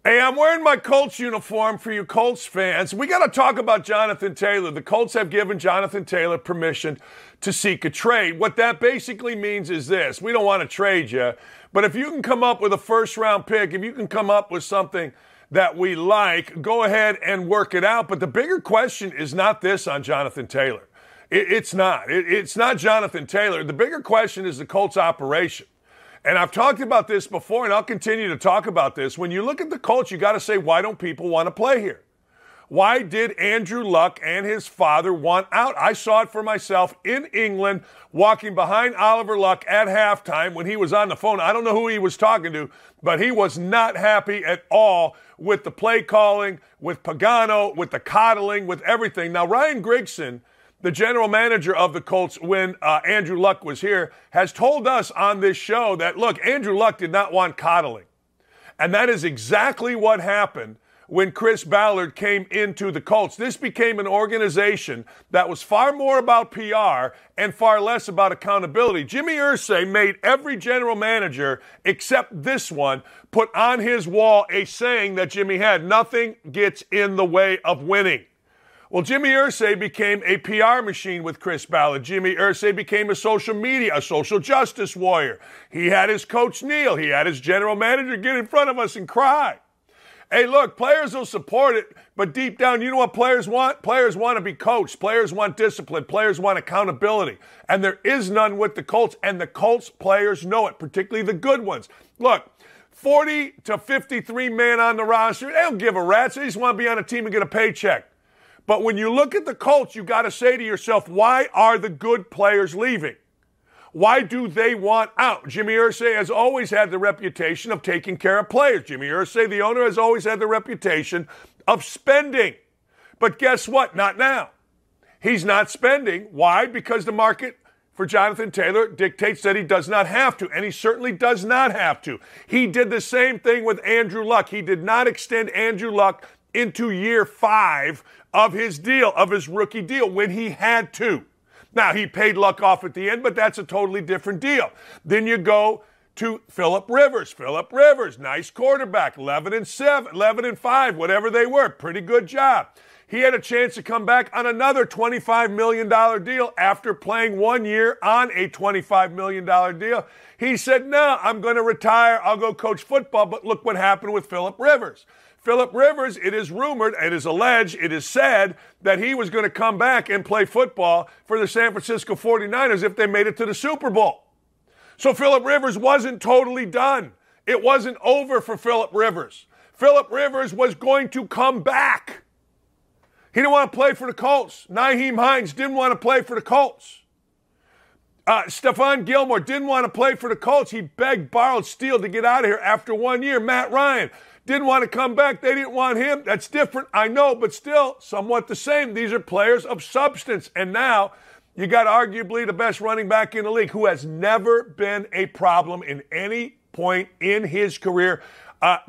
Hey, I'm wearing my Colts uniform for you Colts fans. We got to talk about Jonathan Taylor. The Colts have given Jonathan Taylor permission to seek a trade. What that basically means is this. We don't want to trade you, but if you can come up with a first-round pick, if you can come up with something that we like, go ahead and work it out. But the bigger question is not this on Jonathan Taylor. It's not. It's not Jonathan Taylor. The bigger question is the Colts operation. And I've talked about this before, and I'll continue to talk about this. When you look at the Colts, you got to say, why don't people want to play here? Why did Andrew Luck and his father want out? I saw it for myself in England, walking behind Oliver Luck at halftime when he was on the phone. I don't know who he was talking to, but he was not happy at all with the play calling, with Pagano, with the coddling, with everything. Now, Ryan Grigson, the general manager of the Colts when Andrew Luck was here, has told us on this show that, look, Andrew Luck did not want coddling. And that is exactly what happened when Chris Ballard came into the Colts. This became an organization that was far more about PR and far less about accountability. Jimmy Irsay made every general manager except this one put on his wall a saying that Jimmy had: nothing gets in the way of winning. Well, Jimmy Irsay became a PR machine with Chris Ballard. Jimmy Irsay became a social justice warrior. He had his coach Neil. He had his general manager get in front of us and cry. Hey, look, players will support it, but deep down, you know what players want? Players want to be coached. Players want discipline. Players want accountability. And there is none with the Colts, and the Colts players know it, particularly the good ones. Look, 40 to 53 men on the roster, they don't give a rat's. They just want to be on a team and get a paycheck. But when you look at the Colts, you got to say to yourself, why are the good players leaving? Why do they want out? Jimmy Irsay has always had the reputation of taking care of players. Jimmy Irsay, the owner, has always had the reputation of spending. But guess what? Not now. He's not spending. Why? Because the market for Jonathan Taylor dictates that he does not have to, and he certainly does not have to. He did the same thing with Andrew Luck. He did not extend Andrew Luck into year 5 of his deal, of his rookie deal, when he had to. Now, he paid Luck off at the end, but that's a totally different deal. Then you go to Phillip Rivers. Phillip Rivers, nice quarterback, 11-7, 11-5, whatever they were. Pretty good job. He had a chance to come back on another $25 million deal after playing 1 year on a $25 million deal. He said, no, I'm going to retire. I'll go coach football. But look what happened with Phillip Rivers. Phillip Rivers, it is rumored, it is alleged, it is said that he was going to come back and play football for the San Francisco 49ers if they made it to the Super Bowl. So Phillip Rivers wasn't totally done. It wasn't over for Phillip Rivers. Phillip Rivers was going to come back. He didn't want to play for the Colts. Nyheim Hines didn't want to play for the Colts. Stephon Gilmore didn't want to play for the Colts. He begged, borrowed, steal to get out of here after 1 year. Matt Ryan didn't want to come back. They didn't want him. That's different, I know, but still somewhat the same. These are players of substance. And now you got arguably the best running back in the league who has never been a problem in any point in his career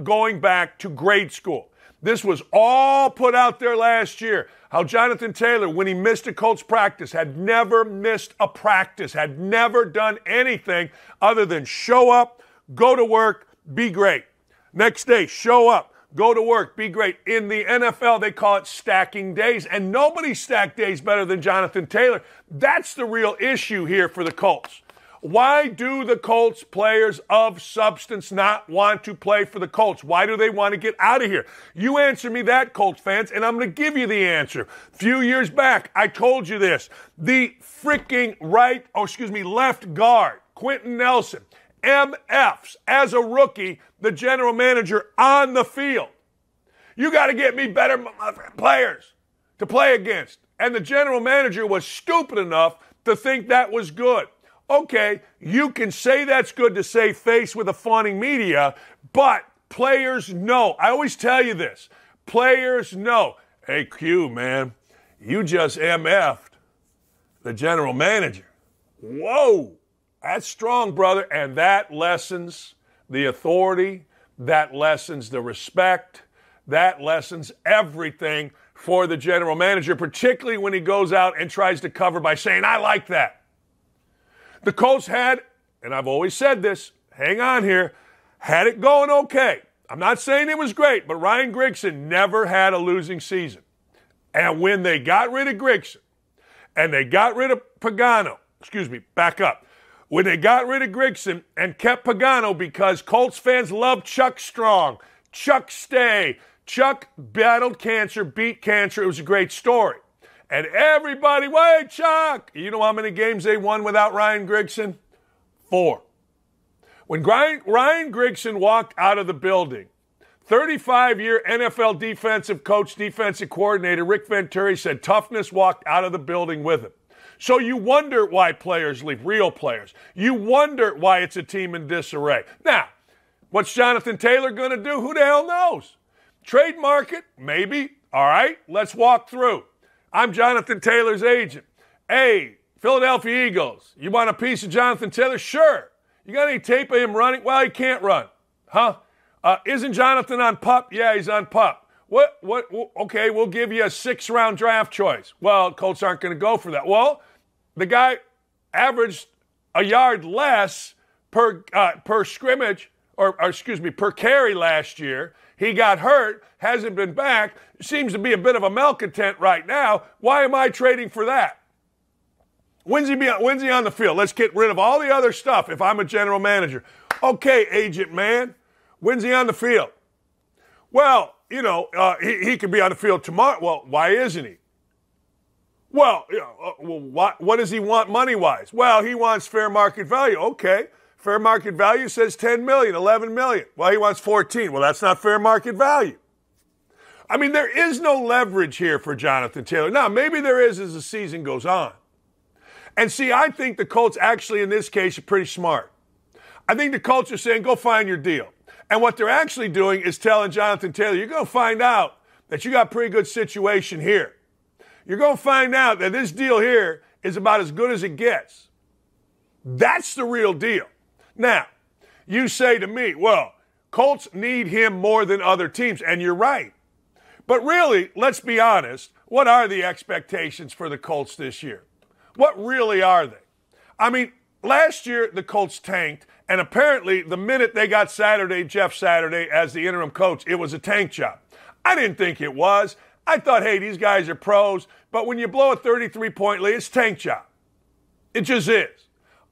going back to grade school. This was all put out there last year, how Jonathan Taylor, when he missed a Colts practice, had never missed a practice, had never done anything other than show up, go to work, be great. Next day, show up, go to work, be great. In the NFL, they call it stacking days, and nobody stacked days better than Jonathan Taylor. That's the real issue here for the Colts. Why do the Colts players of substance not want to play for the Colts? Why do they want to get out of here? You answer me that, Colts fans, and I'm going to give you the answer. A few years back, I told you this. The freaking left guard, Quentin Nelson, MFs, as a rookie, the general manager on the field. You got to get me better players to play against. And the general manager was stupid enough to think that was good. Okay, you can say that's good to save face with a fawning media, but players know. I always tell you this. Players know. Hey, Q, man, you just MF'd the general manager. Whoa, that's strong, brother. And that lessens the authority. That lessens the respect. That lessens everything for the general manager, particularly when he goes out and tries to cover by saying, I like that. The Colts had, and I've always said this, hang on here, had it going okay I'm not saying it was great, but Ryan Grigson never had a losing season. And when they got rid of Grigson and they got rid of Pagano, back up. When they got rid of Grigson and kept Pagano because Colts fans love Chuck Strong, Chuck Stay. Chuck battled cancer, beat cancer. It was a great story. And everybody, wait, Chuck. You know how many games they won without Ryan Grigson? 4. When Ryan Grigson walked out of the building, 35-year NFL defensive coach, defensive coordinator Rick Venturi said toughness walked out of the building with him. So you wonder why players leave, real players. You wonder why it's a team in disarray. Now, what's Jonathan Taylor going to do? Who the hell knows? Trade market? Maybe. All right, let's walk through. I'm Jonathan Taylor's agent. Hey, Philadelphia Eagles, you want a piece of Jonathan Taylor? Sure. You got any tape of him running? Well, he can't run. Huh? Isn't Jonathan on PUP? Yeah, he's on PUP. What? Okay, we'll give you a 6th-round draft choice. Well, Colts aren't going to go for that. Well, the guy averaged a yard less per scrimmage, per carry last year. He got hurt, hasn't been back, seems to be a bit of a malcontent right now. Why am I trading for that? When's he on the field? Let's get rid of all the other stuff if I'm a general manager. Okay, agent man, when's he on the field? Well, he could be on the field tomorrow. Well, why isn't he? Well, what does he want money-wise? Well, he wants fair market value. Okay. Fair market value says $10 million, $11 million. Well, he wants 14. Well, that's not fair market value. I mean, there is no leverage here for Jonathan Taylor. Now, maybe there is as the season goes on. And see, I think the Colts actually in this case are pretty smart. I think the Colts are saying, go find your deal. And what they're actually doing is telling Jonathan Taylor, you're going to find out that you got a pretty good situation here. You're going to find out that this deal here is about as good as it gets. That's the real deal. Now, you say to me, well, Colts need him more than other teams, and you're right. But really, let's be honest, what are the expectations for the Colts this year? What really are they? I mean, last year the Colts tanked, and apparently the minute they got Jeff Saturday as the interim coach, it was a tank job. I didn't think it was. I thought, hey, these guys are pros, but when you blow a 33-point lead, it's tank job. It just is.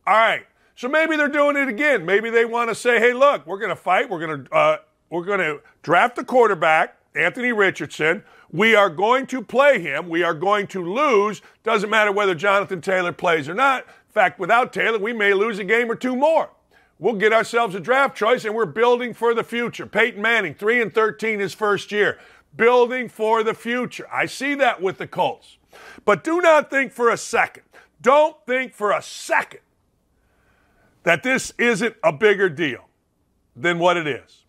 All right. So maybe they're doing it again. Maybe they want to say, hey, look, we're going to fight. We're going to draft the quarterback, Anthony Richardson. We are going to play him. We are going to lose. Doesn't matter whether Jonathan Taylor plays or not. In fact, without Taylor, we may lose a game or 2 more. We'll get ourselves a draft choice, and we're building for the future. Peyton Manning, 3-13 his first year. Building for the future. I see that with the Colts. But do not think for a second, don't think for a second that this isn't a bigger deal than what it is.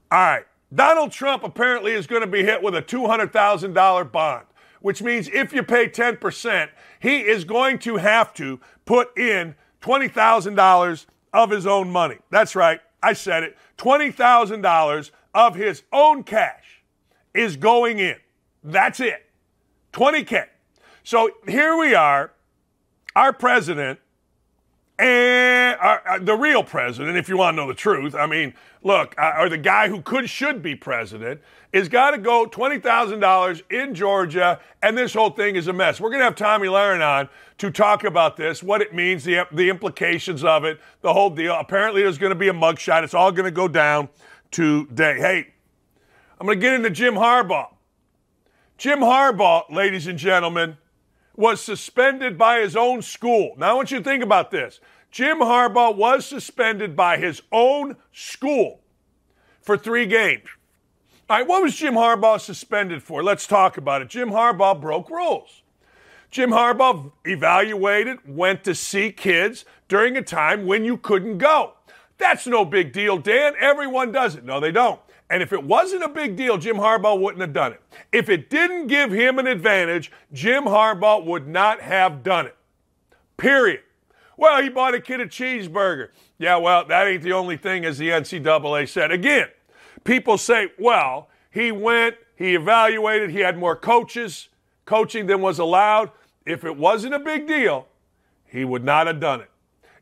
All right. Donald Trump apparently is going to be hit with a $200,000 bond, which means if you pay 10%, he is going to have to put in $20,000 of his own money. That's right. I said it. $20,000 of his own cash is going in. That's it. $20K. So here we are, our president, and the real president, if you want to know the truth. I mean, look, or the guy who should be president, is got to go $20,000 in Georgia, and this whole thing is a mess. We're going to have Tomi Lahren on to talk about this, what it means, the implications of it, the whole deal. Apparently there's going to be a mugshot. It's all going to go down today. Hey, I'm going to get into Jim Harbaugh. Jim Harbaugh, ladies and gentlemen, was suspended by his own school. Now, I want you to think about this. Jim Harbaugh was suspended by his own school for 3 games. All right, what was Jim Harbaugh suspended for? Let's talk about it. Jim Harbaugh broke rules. Jim Harbaugh went to see kids during a time when you couldn't go. That's no big deal, Dan. Everyone does it. No, they don't. And if it wasn't a big deal, Jim Harbaugh wouldn't have done it. If it didn't give him an advantage, Jim Harbaugh would not have done it. Period. Well, he bought a kid a cheeseburger. Yeah, well, that ain't the only thing, as the NCAA said. Again, people say, well, he went, he evaluated, he had more coaching than was allowed. If it wasn't a big deal, he would not have done it.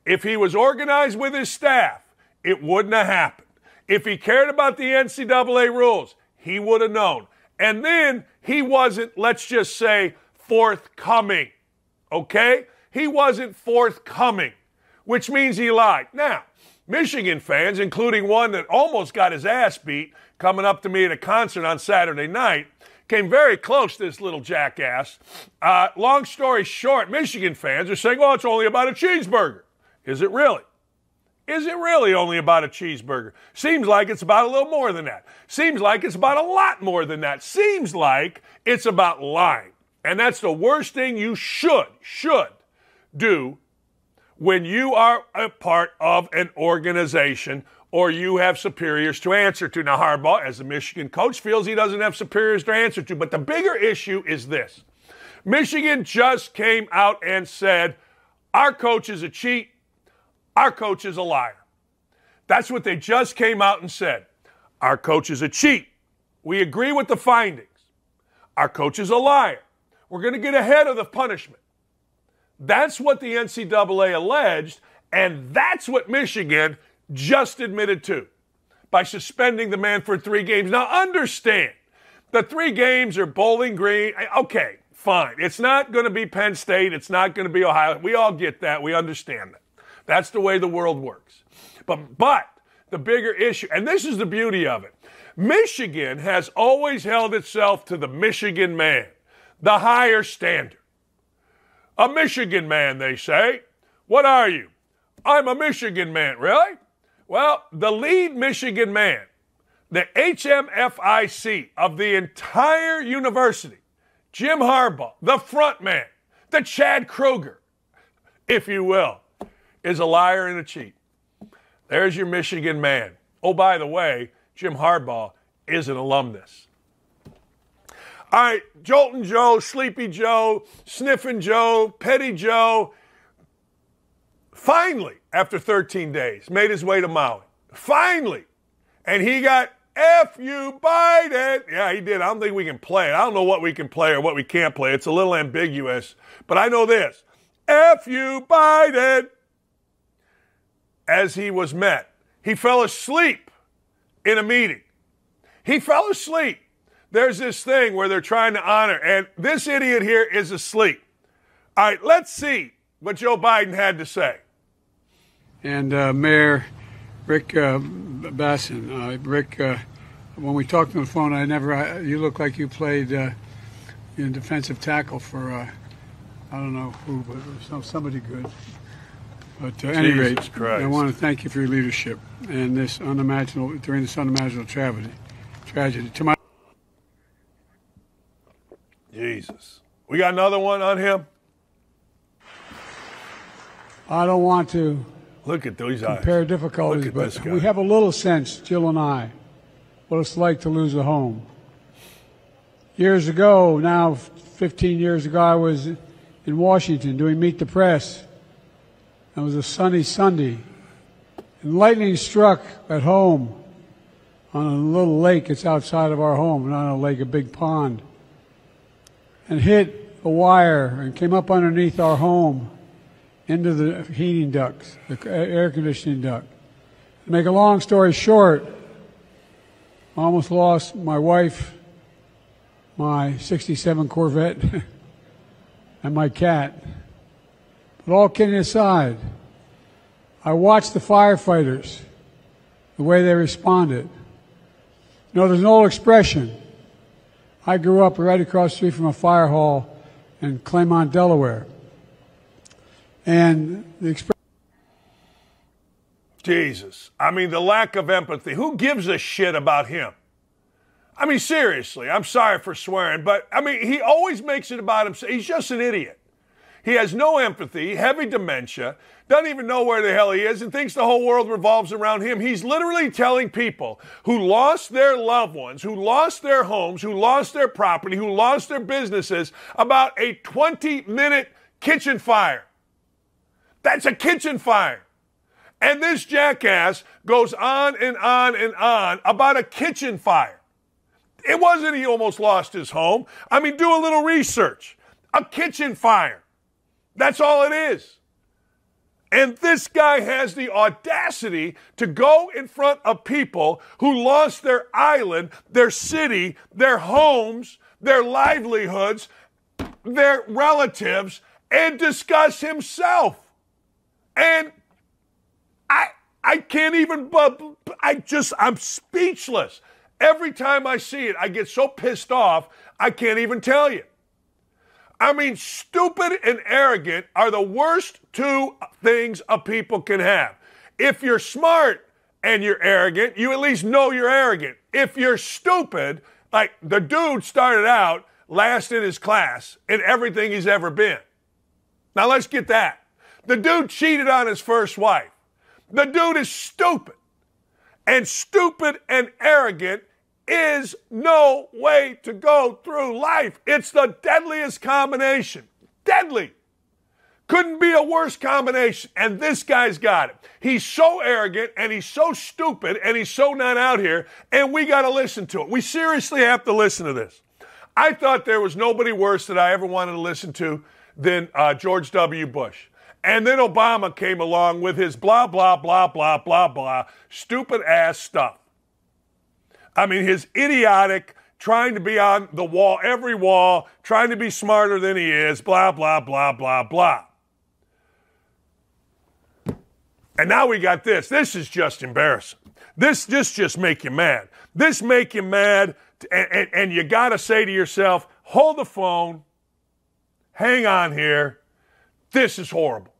If he was organized with his staff, it wouldn't have happened. If he cared about the NCAA rules, he would have known. And then he wasn't, let's just say, forthcoming. Okay? He wasn't forthcoming, which means he lied. Now, Michigan fans, including one that almost got his ass beat coming up to me at a concert on Saturday night, came very close to this little jackass. Long story short, Michigan fans are saying, well, it's only about a cheeseburger. Is it really? Is it really only about a cheeseburger? Seems like it's about a little more than that. Seems like it's about a lot more than that. Seems like it's about lying. And that's the worst thing you should do when you are a part of an organization or you have superiors to answer to. Now, Harbaugh, as a Michigan coach, feels he doesn't have superiors to answer to. But the bigger issue is this. Michigan just came out and said, our coach is a cheat. Our coach is a liar. That's what they just came out and said. Our coach is a cheat. We agree with the findings. Our coach is a liar. We're going to get ahead of the punishment. That's what the NCAA alleged, and that's what Michigan just admitted to by suspending the man for 3 games. Now, understand, the 3 games are Bowling Green. Okay, fine. It's not going to be Penn State. It's not going to be Ohio. We all get that. We understand that. That's the way the world works. But the bigger issue, and this is the beauty of it, Michigan has always held itself to the Michigan man, the higher standard. A Michigan man, they say. What are you? I'm a Michigan man. Really? Well, the lead Michigan man, the HMFIC of the entire university, Jim Harbaugh, the front man, the Chad Kroger, if you will, is a liar and a cheat. There's your Michigan man. Oh, by the way, Jim Harbaugh is an alumnus. All right, Joltin' Joe, Sleepy Joe, Sniffin' Joe, Petty Joe, finally, after 13 days, made his way to Maui. Finally. And he got F you Biden. Yeah, he did. I don't think we can play it. I don't know what we can play or what we can't play. It's a little ambiguous. But I know this. F you Biden. As he was met. He fell asleep in a meeting. He fell asleep. There's this thing where they're trying to honor, and this idiot here is asleep. All right, let's see what Joe Biden had to say. And Mayor Rick Bassin, Rick, when we talked on the phone, you look like you played in defensive tackle for, I don't know who, but somebody good. But at any rate, I want to thank you for your leadership and during this unimaginable tragedy. To my Jesus. We got another one on him? I don't want to look at those eyes. Compare difficulties, but we have a little sense, Jill and I, what it's like to lose a home. Years ago, now 15 years ago, I was in Washington doing Meet the Press. It was a sunny Sunday, and lightning struck at home on a little lake that's outside of our home, not a lake, a big pond, and hit a wire and came up underneath our home into the heating ducts, the air conditioning duct. To make a long story short, I almost lost my wife, my 67 Corvette, and my cat. But all kidding aside, I watched the firefighters, the way they responded. You know, there's an old expression. I grew up right across the street from a fire hall in Claymont, Delaware. And the expression... Jesus. I mean, the lack of empathy. Who gives a shit about him? I mean, seriously, I'm sorry for swearing, but, I mean, he always makes it about himself. He's just an idiot. He has no empathy, heavy dementia, doesn't even know where the hell he is, and thinks the whole world revolves around him. He's literally telling people who lost their loved ones, who lost their homes, who lost their property, who lost their businesses about a 20-minute kitchen fire. That's a kitchen fire. And this jackass goes on and on and on about a kitchen fire. It wasn't he almost lost his home. I mean, do a little research. A kitchen fire. That's all it is. And this guy has the audacity to go in front of people who lost their island, their city, their homes, their livelihoods, their relatives, and discuss himself. And I can't even, I'm speechless. Every time I see it, I get so pissed off, I can't even tell you. I mean, stupid and arrogant are the worst two things a people can have. If you're smart and you're arrogant, you at least know you're arrogant. If you're stupid, like the dude started out last in his class in everything he's ever been. Now let's get that. The dude cheated on his first wife. The dude is stupid. And stupid and arrogant is no way to go through life. It's the deadliest combination. Deadly. Couldn't be a worse combination. And this guy's got it. He's so arrogant and he's so stupid and he's so not out here, and we got to listen to it. We seriously have to listen to this. I thought there was nobody worse that I ever wanted to listen to than George W. Bush. And then Obama came along with his blah, blah, blah, blah, blah, blah, stupid ass stuff. I mean, his idiotic, trying to be on the wall, every wall, trying to be smarter than he is, blah, blah, blah, blah, blah. And now we got this. This is just embarrassing. This just make you mad. This make you mad, and you got to say to yourself, hold the phone, hang on here. This is horrible.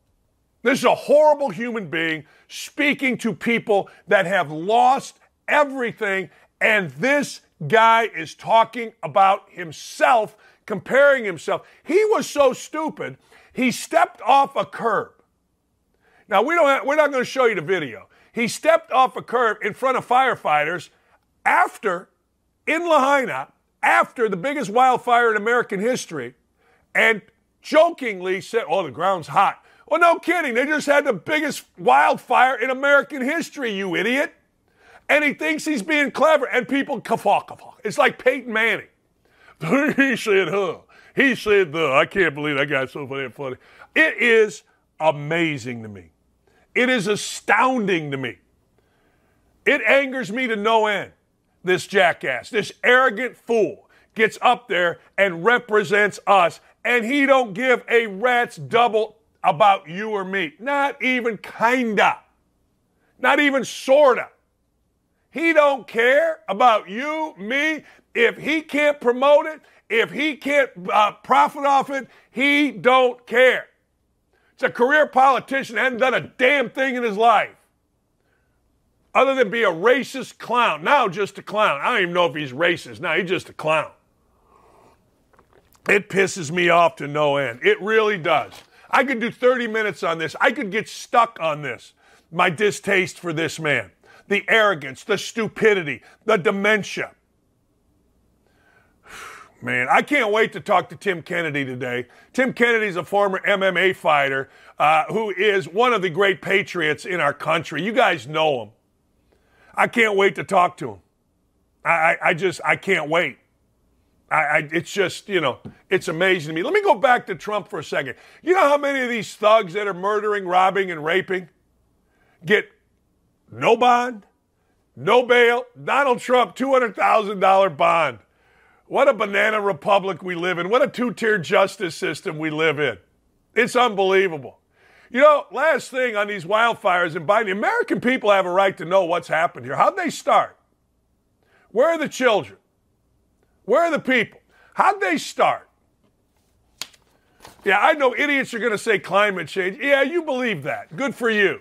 This is a horrible human being speaking to people that have lost everything. And this guy is talking about himself, comparing himself. He was so stupid, he stepped off a curb. Now, we're not going to show you the video. He stepped off a curb in front of firefighters in Lahaina, after the biggest wildfire in American history, and jokingly said, oh, the ground's hot. Well, no kidding. They just had the biggest wildfire in American history, you idiot. And he thinks he's being clever, and people kafaw. It's like Peyton Manning. He said, huh. He said, the. I can't believe that guy's so funny. It is amazing to me. It is astounding to me. It angers me to no end. This jackass, this arrogant fool gets up there and represents us, and he don't give a rat's double about you or me. Not even kinda. Not even sorta. He don't care about you, me. If he can't promote it, if he can't profit off it, he don't care. It's a career politician, hasn't done a damn thing in his life other than be a racist clown. Now just a clown. I don't even know if he's racist. Now he's just a clown. It pisses me off to no end. It really does. I could do 30 minutes on this. I could get stuck on this. My distaste for this man. The arrogance, the stupidity, the dementia. Man, I can't wait to talk to Tim Kennedy today. Tim Kennedy's a former MMA fighter who is one of the great patriots in our country. You guys know him. I can't wait to talk to him. I can't wait. It's just, it's amazing to me. Let me go back to Trump for a second. You know how many of these thugs that are murdering, robbing, and raping get no bond, no bail? Donald Trump, $200,000 bond. What a banana republic we live in. What a two-tier justice system we live in. It's unbelievable. Last thing on these wildfires in Biden, the American people have a right to know what's happened here. How'd they start? Where are the children? Where are the people? How'd they start? Yeah, I know idiots are going to say climate change. Yeah, you believe that. Good for you.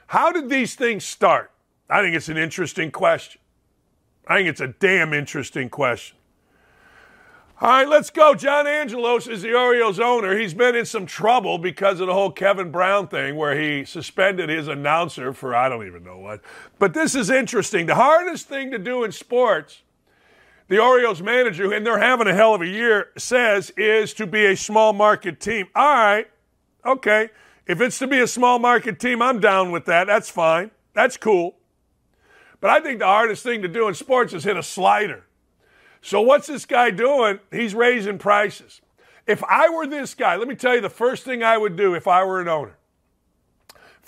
How did these things start? I think it's an interesting question. I think it's a damn interesting question. All right, let's go. John Angelos is the Orioles owner. He's been in some trouble because of the whole Kevin Brown thing where he suspended his announcer for I don't even know what. But this is interesting. The hardest thing to do in sports, the Orioles manager, and they're having a hell of a year, says is to be a small market team. All right, okay. If it's to be a small market team, I'm down with that. That's fine. That's cool. But I think the hardest thing to do in sports is hit a slider. So what's this guy doing? He's raising prices. If I were this guy, let me tell you the first thing I would do if I were an owner.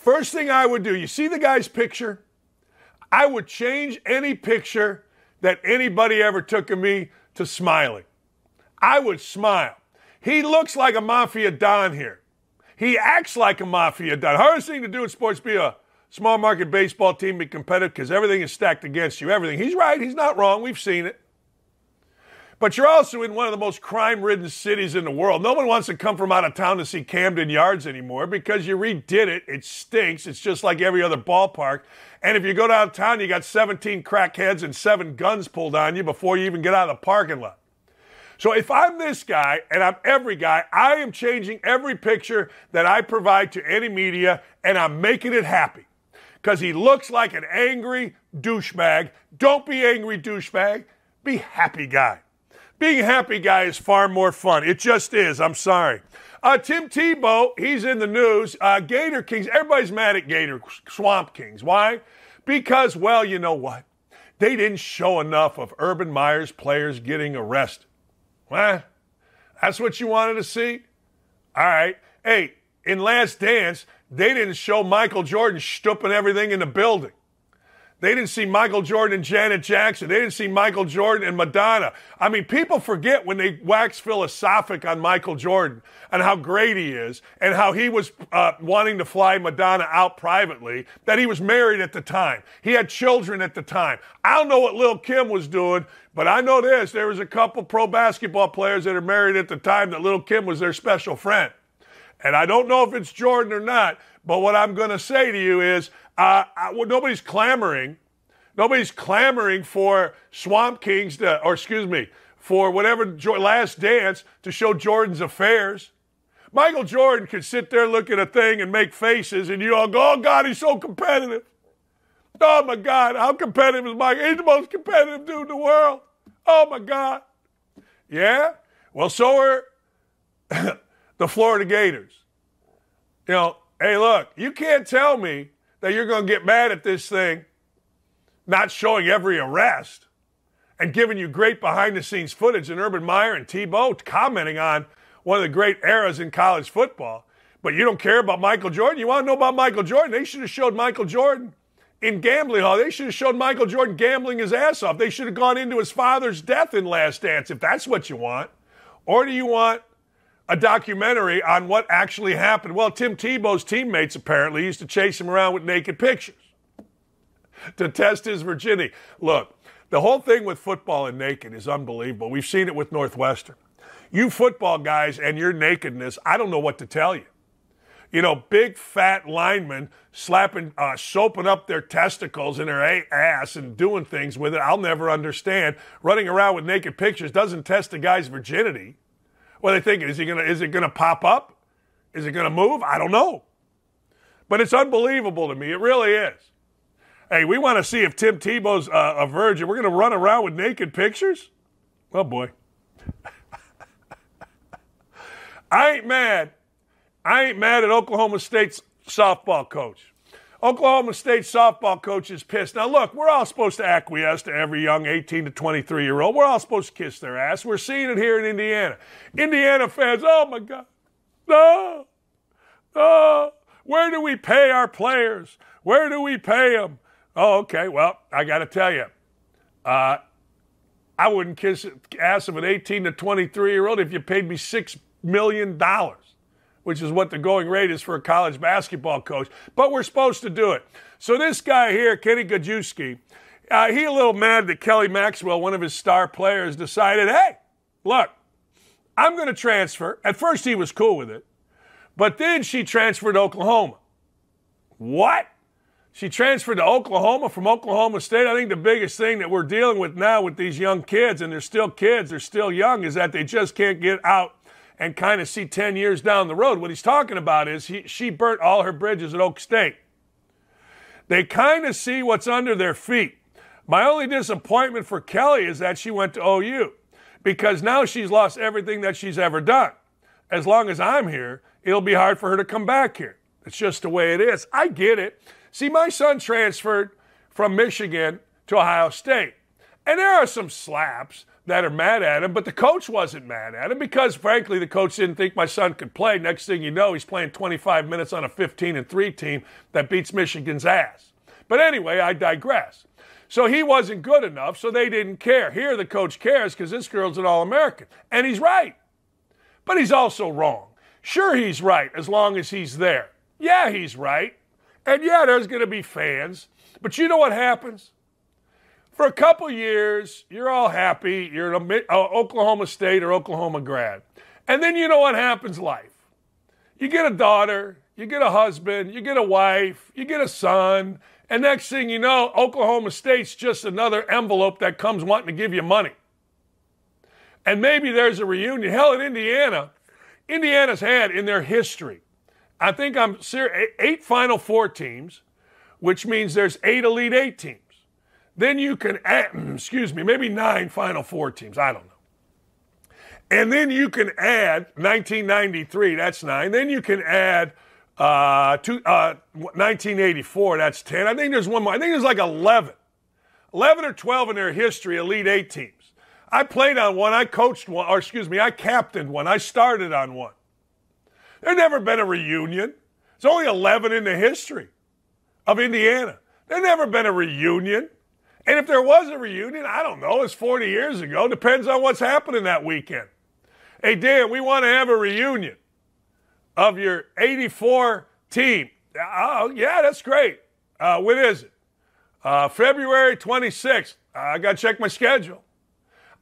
First thing I would do, you see the guy's picture? I would change any picture that anybody ever took of me to smiling. I would smile. He looks like a mafia don here. He acts like a mafia don. Hardest thing to do in sports, be a small market baseball team, be competitive, because everything is stacked against you. Everything. He's right. He's not wrong. We've seen it. But you're also in one of the most crime-ridden cities in the world. No one wants to come from out of town to see Camden Yards anymore because you redid it. It stinks. It's just like every other ballpark. And if you go downtown, you got 17 crackheads and 7 guns pulled on you before you even get out of the parking lot. So if I'm this guy, and I'm every guy, I am changing every picture that I provide to any media, and I'm making it happy. Because he looks like an angry douchebag. Don't be angry douchebag. Be happy guy. Being a happy guy is far more fun. It just is. I'm sorry. Tim Tebow, he's in the news. Gator Kings, everybody's mad at Gator Swamp Kings. Why? Because, well, you know what? They didn't show enough of Urban Meyer's players getting arrested. Well, that's what you wanted to see? All right. Hey, in Last Dance, they didn't show Michael Jordan stooping everything in the building. They didn't see Michael Jordan and Janet Jackson. They didn't see Michael Jordan and Madonna. I mean, people forget when they wax philosophic on Michael Jordan and how great he is and how he was wanting to fly Madonna out privately, that he was married at the time. He had children at the time. I don't know what Lil' Kim was doing, but I know this. There was a couple pro basketball players that are married at the time that Lil' Kim was their special friend. And I don't know if it's Jordan or not, but what I'm going to say to you is nobody's clamoring. Nobody's clamoring for Swamp Kings for whatever Last Dance to show Jordan's affairs. Michael Jordan could sit there, look at a thing and make faces, and you all go, oh, God, he's so competitive. Oh, my God, how competitive is Michael? He's the most competitive dude in the world. Oh, my God. Yeah? Well, so are the Florida Gators. You know, hey, look, you can't tell me that you're going to get mad at this thing not showing every arrest and giving you great behind-the-scenes footage and Urban Meyer and Tebow commenting on one of the great eras in college football. But you don't care about Michael Jordan? You want to know about Michael Jordan? They should have showed Michael Jordan in gambling hall. They should have showed Michael Jordan gambling his ass off. They should have gone into his father's death in Last Dance, if that's what you want. Or do you want a documentary on what actually happened? Well, Tim Tebow's teammates apparently used to chase him around with naked pictures to test his virginity. Look, the whole thing with football and naked is unbelievable. We've seen it with Northwestern. You football guys and your nakedness, I don't know what to tell you. You know, big fat linemen slapping, soaping up their testicles in their ass and doing things with it. I'll never understand. Running around with naked pictures doesn't test a guy's virginity. What are they thinking? Is it gonna pop up? Is it gonna move? I don't know. But it's unbelievable to me. It really is. Hey, we want to see if Tim Tebow's a virgin. We're gonna run around with naked pictures? Oh boy. I ain't mad at Oklahoma State's softball coach. Oklahoma State softball coach is pissed. Now, look, we're all supposed to acquiesce to every young 18 to 23-year-old. We're all supposed to kiss their ass. We're seeing it here in Indiana. Indiana fans, oh, my God. No. No. Where do we pay our players? Where do we pay them? Oh, okay. Well, I got to tell you, I wouldn't kiss the ass of an 18 to 23-year-old if you paid me $6 million. Which is what the going rate is for a college basketball coach. But we're supposed to do it. So this guy here, Kenny Gajewski, he a little mad that Kelly Maxwell, one of his star players, decided, hey, look, I'm going to transfer. At first he was cool with it. But then she transferred to Oklahoma. What? She transferred to Oklahoma from Oklahoma State? I think the biggest thing that we're dealing with now with these young kids, and they're still kids, they're still young, is that they just can't get out and kind of see 10 years down the road. What he's talking about is she burnt all her bridges at Oak State. They kind of see what's under their feet. My only disappointment for Kelly is that she went to OU, because now she's lost everything that she's ever done. As long as I'm here, it'll be hard for her to come back here. It's just the way it is. I get it. See, my son transferred from Michigan to Ohio State. And there are some slaps that are mad at him, but the coach wasn't mad at him because, frankly, the coach didn't think my son could play. Next thing you know, he's playing 25 minutes on a 15-3 team that beats Michigan's ass. But anyway, I digress. So he wasn't good enough, so they didn't care. Here, the coach cares because this girl's an All-American. And he's right. But he's also wrong. Sure, he's right as long as he's there. Yeah, he's right. And yeah, there's going to be fans. But you know what happens? For a couple years, you're all happy. You're an Oklahoma State or Oklahoma grad. And then you know what happens in life. You get a daughter, you get a husband, you get a wife, you get a son, and next thing you know, Oklahoma State's just another envelope that comes wanting to give you money. And maybe there's a reunion. Hell, in Indiana, Indiana's had in their history, I think 8 Final Four teams, which means there's 8 Elite 8 teams. Then you can add, maybe 9 Final Four teams. I don't know. And then you can add 1993, that's 9. Then you can add 1984, that's 10. I think there's one more. I think there's like 11. 11 or 12 in their history, Elite 8 teams. I played on one, I coached one, I captained one, I started on one. There's never been a reunion. There's only 11 in the history of Indiana. There's never been a reunion. And if there was a reunion, I don't know, it's 40 years ago. Depends on what's happening that weekend. Hey, Dan, we want to have a reunion of your 84 team. Oh, yeah, that's great. When is it? February 26th. I got to check my schedule.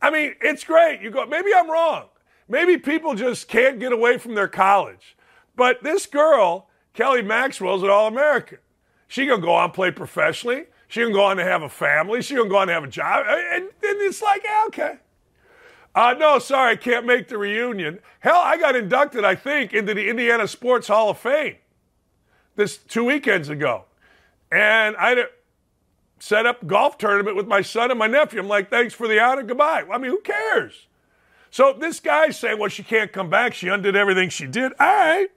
I mean, it's great. You go, maybe I'm wrong. Maybe people just can't get away from their college. But this girl, Kelly Maxwell's an All-American. She going to go on and play professionally. She can go on to have a family. She can go on to have a job. And it's like, yeah, okay. No, sorry, I can't make the reunion. Hell, I got inducted, I think, into the Indiana Sports Hall of Fame this 2 weekends ago. And I set up a golf tournament with my son and my nephew. I'm like, thanks for the honor, goodbye. I mean, who cares? So this guy's saying, well, she can't come back. She undid everything she did. All right.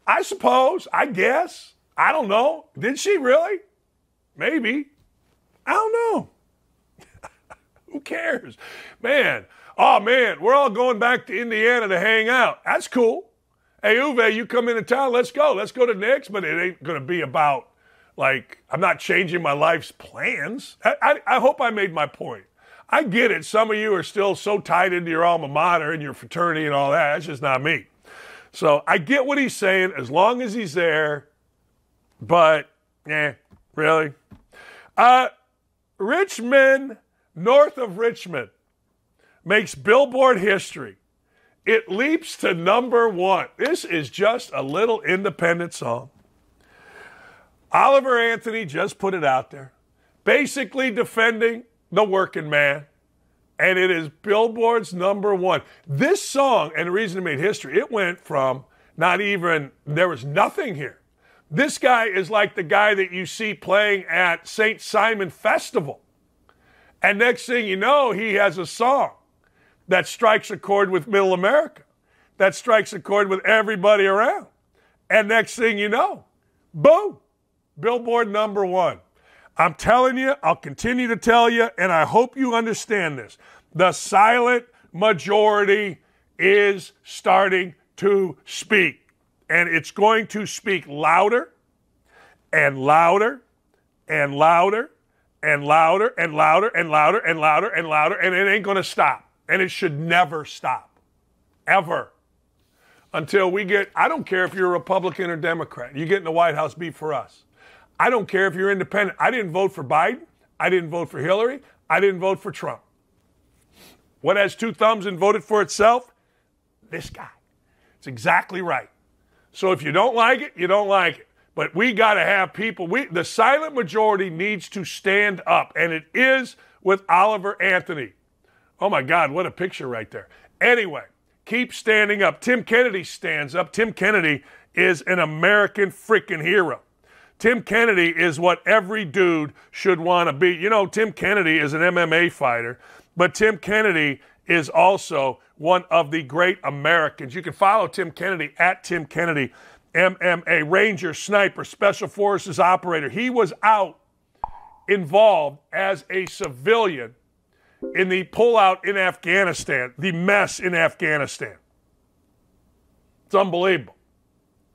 I suppose, I guess. I don't know. Did she really? Maybe. I don't know. Who cares? Man. Oh, man. We're all going back to Indiana to hang out. That's cool. Hey, Uwe, you come into town. Let's go. Let's go to Nick's. But it ain't going to be about, like, I'm not changing my life's plans. I hope I made my point. I get it. Some of you are still so tied into your alma mater and your fraternity and all that. That's just not me. So I get what he's saying as long as he's there. But, really? Richmond, north of Richmond, makes Billboard history. It leaps to #1. This is just a little independent song. Oliver Anthony just put it out there, basically defending the working man, and it is Billboard's #1. This song, and the reason it made history, it went from there was nothing here. This guy is like the guy that you see playing at St. Simon Festival. And next thing you know, he has a song that strikes a chord with Middle America, that strikes a chord with everybody around. And next thing you know, boom, Billboard #1. I'm telling you, I'll continue to tell you, and I hope you understand this. The silent majority is starting to speak. And it's going to speak louder and louder and louder and louder and louder and louder and louder and louder, and it ain't going to stop. And it should never stop, ever, until we get, I don't care if you're a Republican or Democrat. You get in the White House, be for us. I don't care if you're independent. I didn't vote for Biden. I didn't vote for Hillary. I didn't vote for Trump. What has 2 thumbs and voted for itself? This guy. It's exactly right. So if you don't like it, you don't like it. But we got to have people. The silent majority needs to stand up, and it is with Oliver Anthony. Oh, my God, what a picture right there. Anyway, keep standing up. Tim Kennedy stands up. Tim Kennedy is an American freaking hero. Tim Kennedy is what every dude should want to be. You know, Tim Kennedy is an MMA fighter, but Tim Kennedy is also one of the great Americans. You can follow Tim Kennedy at Tim Kennedy, MMA, Ranger, Sniper, Special Forces operator. He was out involved as a civilian in the pullout in Afghanistan, the mess in Afghanistan. It's unbelievable.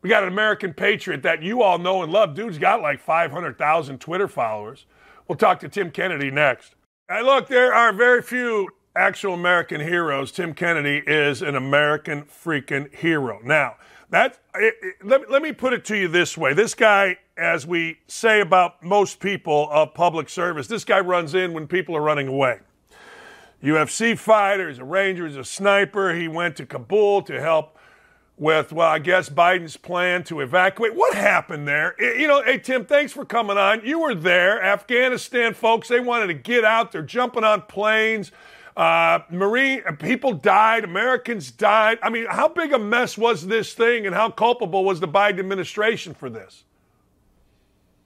We got an American patriot that you all know and love. Dude's got like 500,000 Twitter followers. We'll talk to Tim Kennedy next. And look, there are very few actual American heroes. Tim Kennedy is an American freaking hero. Now, let me put it to you this way. This guy, as we say about most people of public service, this guy runs in when people are running away. UFC fighter, he's a ranger, he's a sniper. He went to Kabul to help with, well, I guess Biden's plan to evacuate. What happened there? You know, hey, Tim, thanks for coming on. You were there. Afghanistan folks, they wanted to get out. They're jumping on planes. Marine people died. Americans died. I mean, how big a mess was this thing, and how culpable was the Biden administration for this?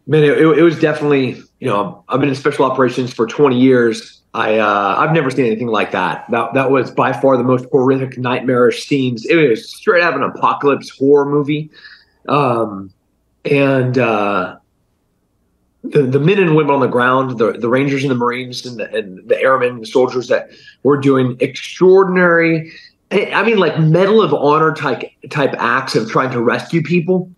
Man, it was definitely, you know, I've been in special operations for 20 years. I've never seen anything like that. That was by far the most horrific, nightmarish scenes. It was straight out of an apocalypse horror movie. The men and women on the ground, the Rangers and the Marines and the airmen and the soldiers that were doing extraordinary, I mean, like Medal of Honor type acts of trying to rescue people.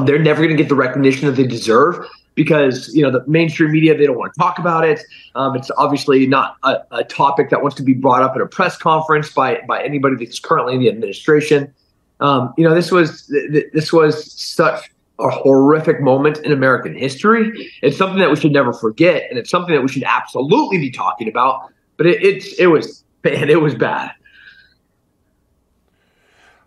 They're never going to get the recognition that they deserve because, you know, the mainstream media, they don't want to talk about it. It's obviously not a topic that wants to be brought up at a press conference by anybody that's currently in the administration. You know, this was such a horrific moment in American history. It's something that we should never forget, and it's something that we should absolutely be talking about. But it was bad.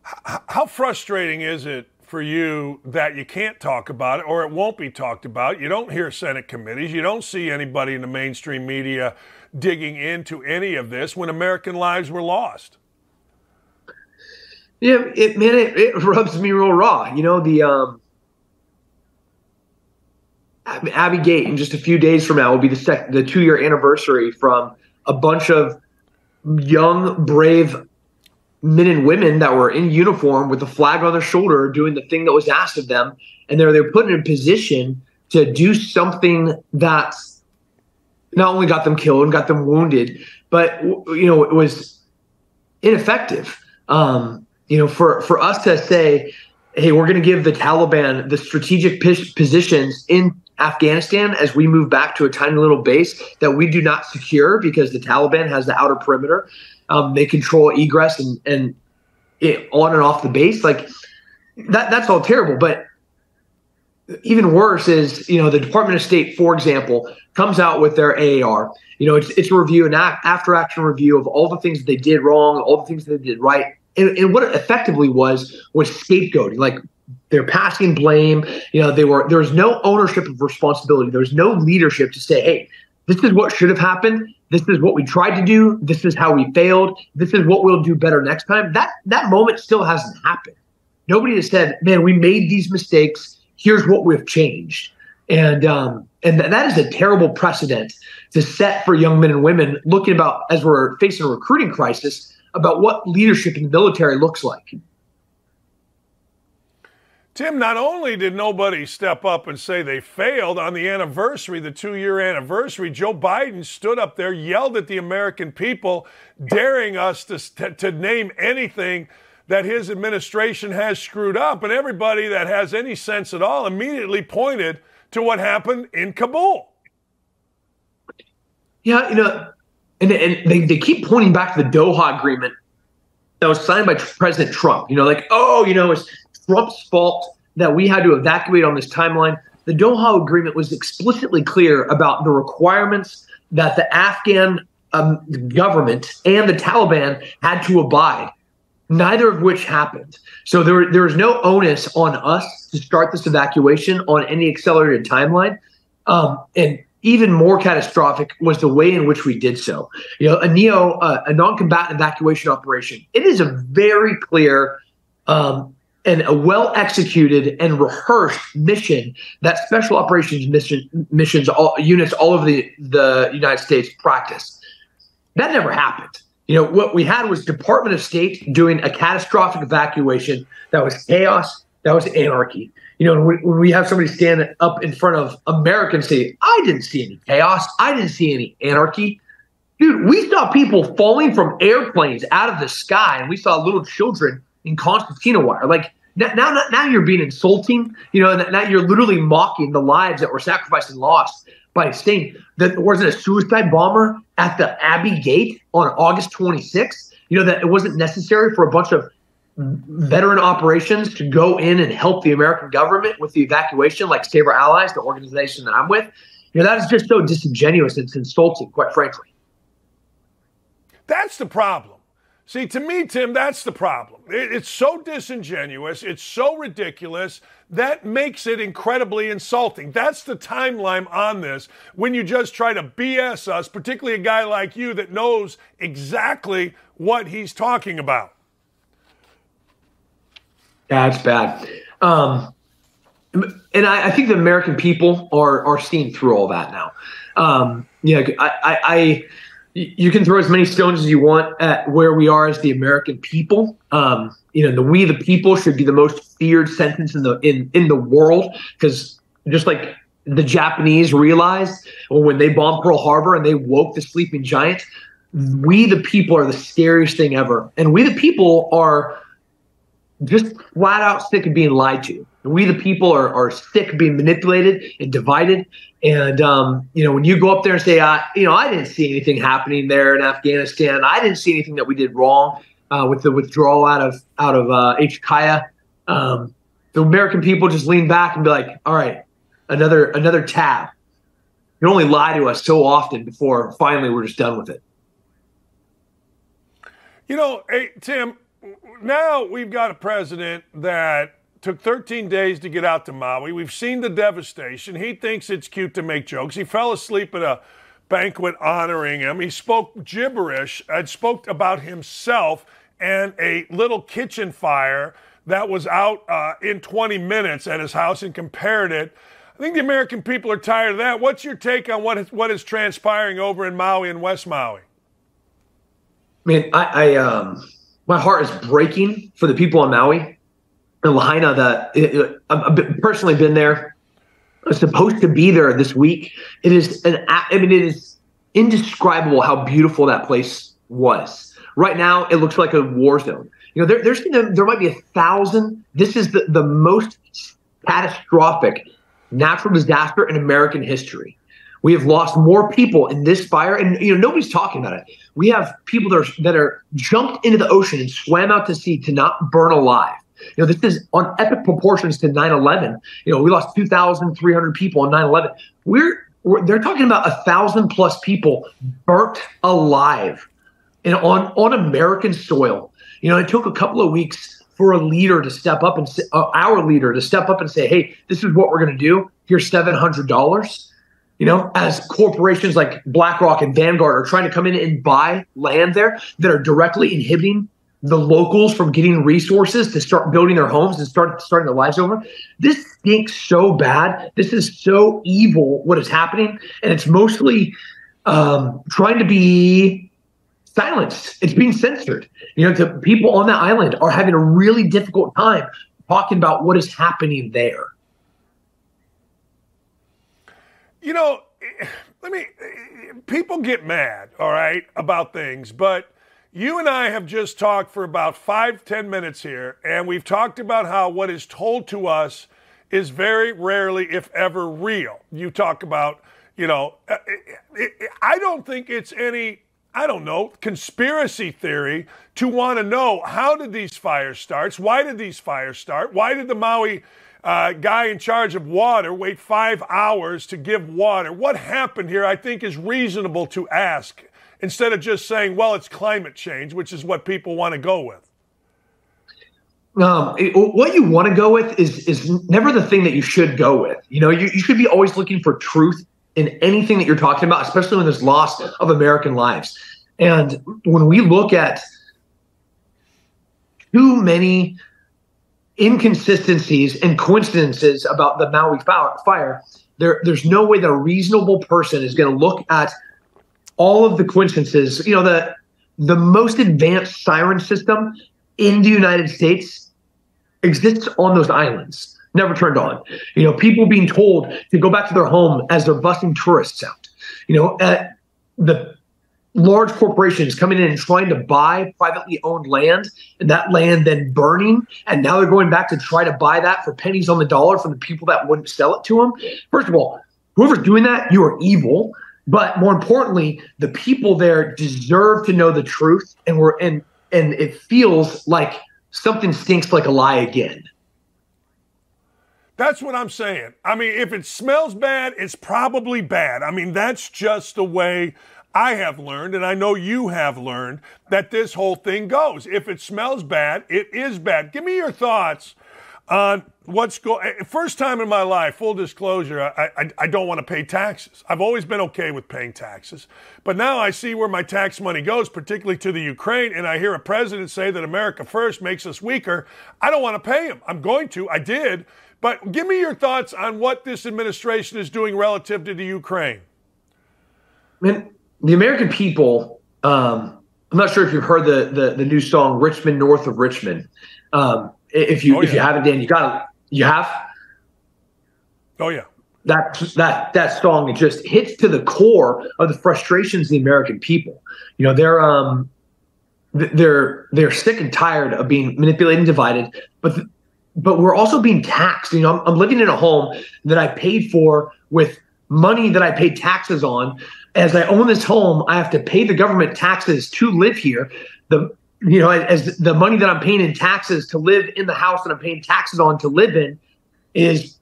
How frustrating is it for you that you can't talk about it, or it won't be talked about? You don't hear Senate committees. You don't see anybody in the mainstream media digging into any of this when American lives were lost. Yeah, it rubs me real raw. You know, the Abbey Gate in just a few days from now will be the 2-year anniversary from a bunch of young, brave men and women that were in uniform with the flag on their shoulder doing the thing that was asked of them. And they're put in a position to do something that not only got them killed and got them wounded, but, you know, it was ineffective. You know, for us to say, hey, we're going to give the Taliban the strategic positions in Afghanistan as we move back to a tiny little base that we do not secure because the Taliban has the outer perimeter. They control egress and on and off the base. Like that's all terrible. But even worse is, you know, the Department of State, for example, comes out with their AAR. You know, it's a review, an after action review of all the things that they did wrong, all the things that they did right. And what it effectively was scapegoating. Like they're passing blame. You know, there was no ownership of responsibility. There was no leadership to say, hey, this is what should have happened. This is what we tried to do. This is how we failed. This is what we'll do better next time. That moment still hasn't happened. Nobody has said, man, we made these mistakes. Here's what we've changed. And that is a terrible precedent to set for young men and women looking about as we're facing a recruiting crisis about what leadership in the military looks like. Tim, not only did nobody step up and say they failed on the anniversary, the 2-year anniversary, Joe Biden stood up there, yelled at the American people, daring us to name anything that his administration has screwed up. And everybody that has any sense at all immediately pointed to what happened in Kabul. Yeah, you know, and they keep pointing back to the Doha agreement that was signed by President Trump. You know, like, oh, you know, it's Trump's fault that we had to evacuate on this timeline. The Doha agreement was explicitly clear about the requirements that the Afghan government and the Taliban had to abide, neither of which happened. So there was no onus on us to start this evacuation on any accelerated timeline. And even more catastrophic was the way in which we did so. You know, a non-combatant evacuation operation, it is a very clear and a well-executed and rehearsed mission that special operations units all over the United States practice. That never happened. You know, what we had was Department of State doing a catastrophic evacuation that was chaos, that was anarchy. You know, when we have somebody stand up in front of Americans say, I didn't see any chaos, I didn't see any anarchy. Dude, we saw people falling from airplanes out of the sky, and we saw little children in concertina wire. Like, now you're being insulting, now you're literally mocking the lives that were sacrificed and lost by saying that there wasn't a suicide bomber at the Abbey Gate on August 26th, that it wasn't necessary for a bunch of veteran operations to go in and help the American government with the evacuation, like Save Our Allies, the organization that I'm with. That is just so disingenuous. It's insulting, quite frankly. That's the problem. See, to me, Tim, that's the problem. It's so disingenuous. It's so ridiculous. That makes it incredibly insulting. That's the timeline on this when you just try to BS us, particularly a guy like you that knows exactly what he's talking about. Yeah, it's bad. And I think the American people are seeing through all that now. You can throw as many stones as you want at where we are as the American people. The "we the people" should be the most feared sentence in the world, because just like the Japanese realized when they bombed Pearl Harbor and they woke the sleeping giant, we the people are the scariest thing ever. And we the people are just flat out sick of being lied to. We the people are sick of being manipulated and divided. And, when you go up there and say, I didn't see anything happening there in Afghanistan. I didn't see anything that we did wrong with the withdrawal out of HKIA. The American people just lean back and be like, all right, another tab. You only lie to us so often before finally we're just done with it. Hey, Tim, now we've got a president that took 13 days to get out to Maui. We've seen the devastation. He thinks it's cute to make jokes. He fell asleep at a banquet honoring him. He spoke gibberish and spoke about himself and a little kitchen fire that was out in 20 minutes at his house and compared it. I think the American people are tired of that. What's your take on what is transpiring over in Maui and West Maui? Man, my heart is breaking for the people on Maui. And Lahaina, I've personally been there. I'm supposed to be there this week. It is it is indescribable how beautiful that place was. Right now, it looks like a war zone. There might be 1,000. This is the most catastrophic natural disaster in American history. We have lost more people in this fire, and nobody's talking about it. We have people that are jumped into the ocean and swam out to sea to not burn alive. This is on epic proportions to 9/11. We lost 2,300 people on 9/11. They're talking about 1,000 plus people burnt alive, and on American soil. It took a couple of weeks for a leader to step up and our leader to step up and say, "Hey, this is what we're going to do. Here's $700." As corporations like BlackRock and Vanguard are trying to come in and buy land there that are directly inhibiting the locals from getting resources to start building their homes and starting their lives over. This stinks so bad. This is so evil what is happening. And it's mostly trying to be silenced. It's being censored. The people on that island are having a really difficult time talking about what is happening there. People get mad, all right, about things, but you and I have just talked for about 5-10 minutes here, and we've talked about how what is told to us is very rarely, if ever, real. You talk about, I don't think it's any, conspiracy theory to want to know how did these fires start? Why did these fires start? Why did the Maui guy in charge of water wait 5 hours to give water? What happened here, I think, is reasonable to ask, instead of just saying, well, it's climate change, which is what people want to go with. What you want to go with is never the thing that you should go with. You should be always looking for truth in anything that you're talking about, especially when there's loss of American lives. And when we look at too many inconsistencies and coincidences about the Maui fire, there's no way that a reasonable person is going to look at all of the coincidences. The most advanced siren system in the United States exists on those islands, never turned on. People being told to go back to their home as they're busing tourists out. large corporations coming in and trying to buy privately owned land, and that land then burning, and now they're going back to try to buy that for pennies on the dollar from the people that wouldn't sell it to them. First of all, whoever's doing that, you are evil. But more importantly, the people there deserve to know the truth, and it feels like something stinks like a lie again. That's what I'm saying. I mean, if it smells bad, it's probably bad. I mean, that's just the way I have learned, and I know you have learned, that this whole thing goes. If it smells bad, it is bad. Give me your thoughts on what's going. First time in my life, full disclosure, I don't want to pay taxes. I've always been okay with paying taxes. But now I see where my tax money goes, particularly to the Ukraine, and I hear a president say that America first makes us weaker. I don't want to pay him. I'm going to. I did. But give me your thoughts on what this administration is doing relative to the Ukraine. Man, the American people, I'm not sure if you've heard the new song "Richmond North of Richmond." If you haven't, Dan, you have. Oh yeah. That song, it just hits to the core of the frustrations of the American people. You know, they're sick and tired of being manipulated and divided, but we're also being taxed. You know, I'm living in a home that I paid for with money that I paid taxes on. As I own this home, I have to pay the government taxes to live here. As the money that I'm paying in taxes to live in the house that I'm paying taxes on to live in is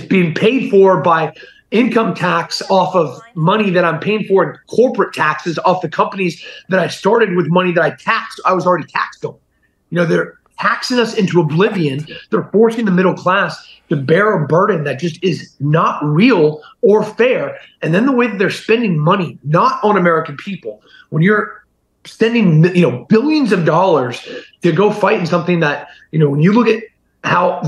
being paid for by income tax off of money that I'm paying for in corporate taxes off the companies that I started with money that I was already taxed on. You know, they're taxing us into oblivion. They're forcing the middle class to bear a burden that just is not real or fair. And then the way that they're spending money, not on American people, when you're spending, billions of dollars to go fight in something that, when you look at how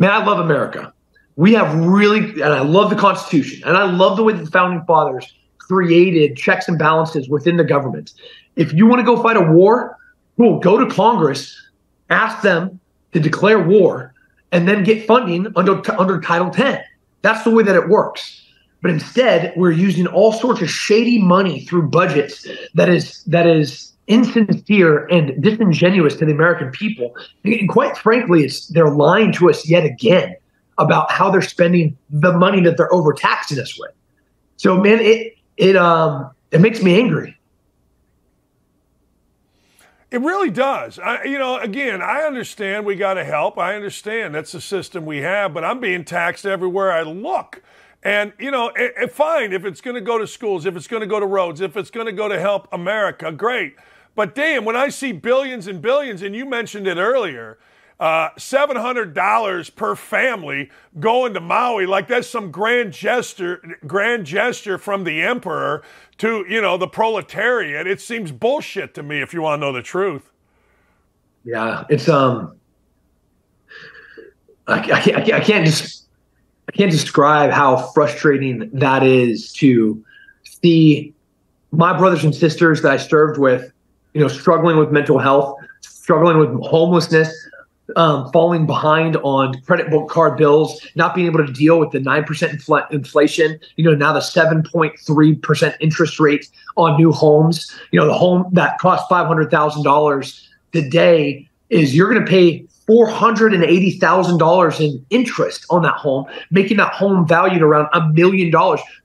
I love America. We have and I love the Constitution, and I love the way that the founding fathers created checks and balances within the government. If you want to go fight a war, cool, go to Congress, ask them to declare war, and then get funding under Title X. That's the way that it works. But instead, we're using all sorts of shady money through budgets that is insincere and disingenuous to the American people. And quite frankly, they're lying to us yet again about how they're spending the money that they're overtaxing us with. So, man, it makes me angry. It really does. Again, I understand we got to help. I understand that's the system we have, but I'm being taxed everywhere I look. And, fine, if it's going to go to schools, if it's going to go to roads, if it's going to go to help America, great. But damn, when I see billions and billions, and you mentioned it earlier, $700 per family going to Maui, like that's some grand gesture from the emperor to, the proletariat. It seems bullshit to me, if you want to know the truth. Yeah, it's I can't describe how frustrating that is to see my brothers and sisters that I served with, struggling with mental health, struggling with homelessness, falling behind on credit card bills, not being able to deal with the 9% inflation, now the 7.3% interest rate on new homes. The home that costs $500,000 today you're going to pay $480,000 in interest on that home, making that home valued around $1 million.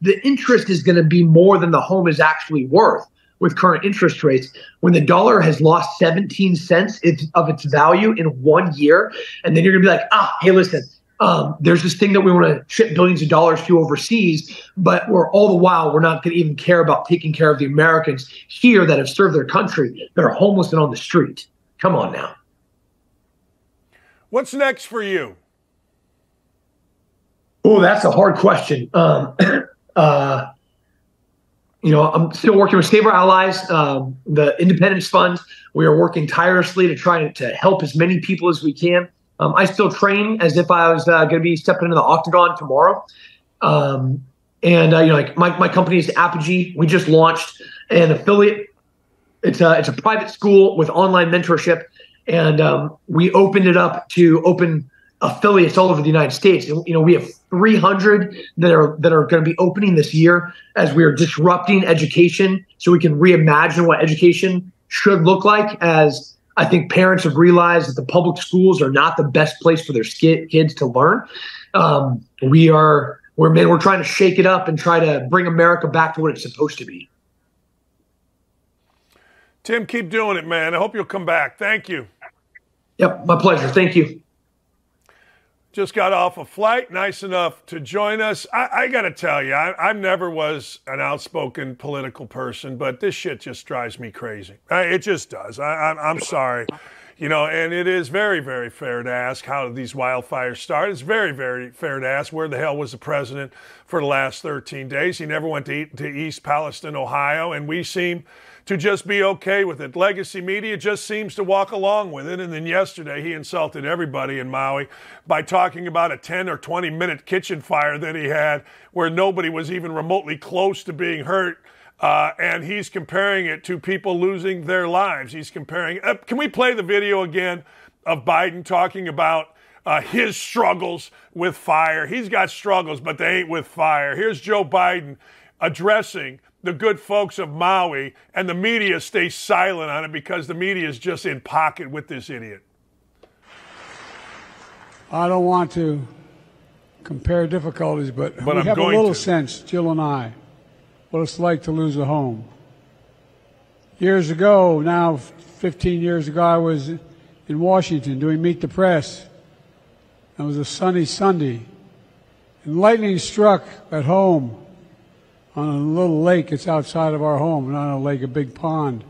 The interest is going to be more than the home is actually worth with current interest rates. When the dollar has lost 17 cents of its value in 1 year, and then you're going to be like, hey, listen, there's this thing that we want to ship billions of dollars to overseas, but all the while we're not going to even care about taking care of the Americans here that have served their country that are homeless and on the street. Come on now. What's next for you? Oh, that's a hard question. I'm still working with Save Our Allies, the Independence Fund. We are working tirelessly to try to help as many people as we can. I still train as if I was going to be stepping into the octagon tomorrow. My company is Apogee. We just launched an affiliate. It's a private school with online mentorship. And we opened it up to open affiliates all over the United States. And, we have 300 that are going to be opening this year as we are disrupting education so we can reimagine what education should look like, as I think parents have realized that the public schools are not the best place for their kids to learn. We're trying to shake it up and try to bring America back to what it's supposed to be. Tim, keep doing it, man. I hope you'll come back. Thank you. Yep, my pleasure. Thank you. Just got off a flight, nice enough to join us. I got to tell you, I never was an outspoken political person, but this shit just drives me crazy. It just does. I'm sorry. And it is very, very fair to ask how did these wildfires start. It's very, very fair to ask where the hell was the president for the last 13 days. He never went to East Palestine, Ohio, and we seem to just be okay with it. Legacy media just seems to walk along with it. And then yesterday he insulted everybody in Maui by talking about a 10 or 20-minute kitchen fire that he had where nobody was even remotely close to being hurt. And he's comparing it to people losing their lives. He's comparing. Can we play the video again of Biden talking about his struggles with fire? He's got struggles, but they ain't with fire. Here's Joe Biden addressing the good folks of Maui, and the media stays silent on it because the media is just in pocket with this idiot. I don't want to compare difficulties, but we have a little sense, Jill and I, what it's like to lose a home. Years ago, now 15 years ago, I was in Washington doing Meet the Press. It was a sunny Sunday, and lightning struck at home on a little lake that's outside of our home, not a lake, a big pond,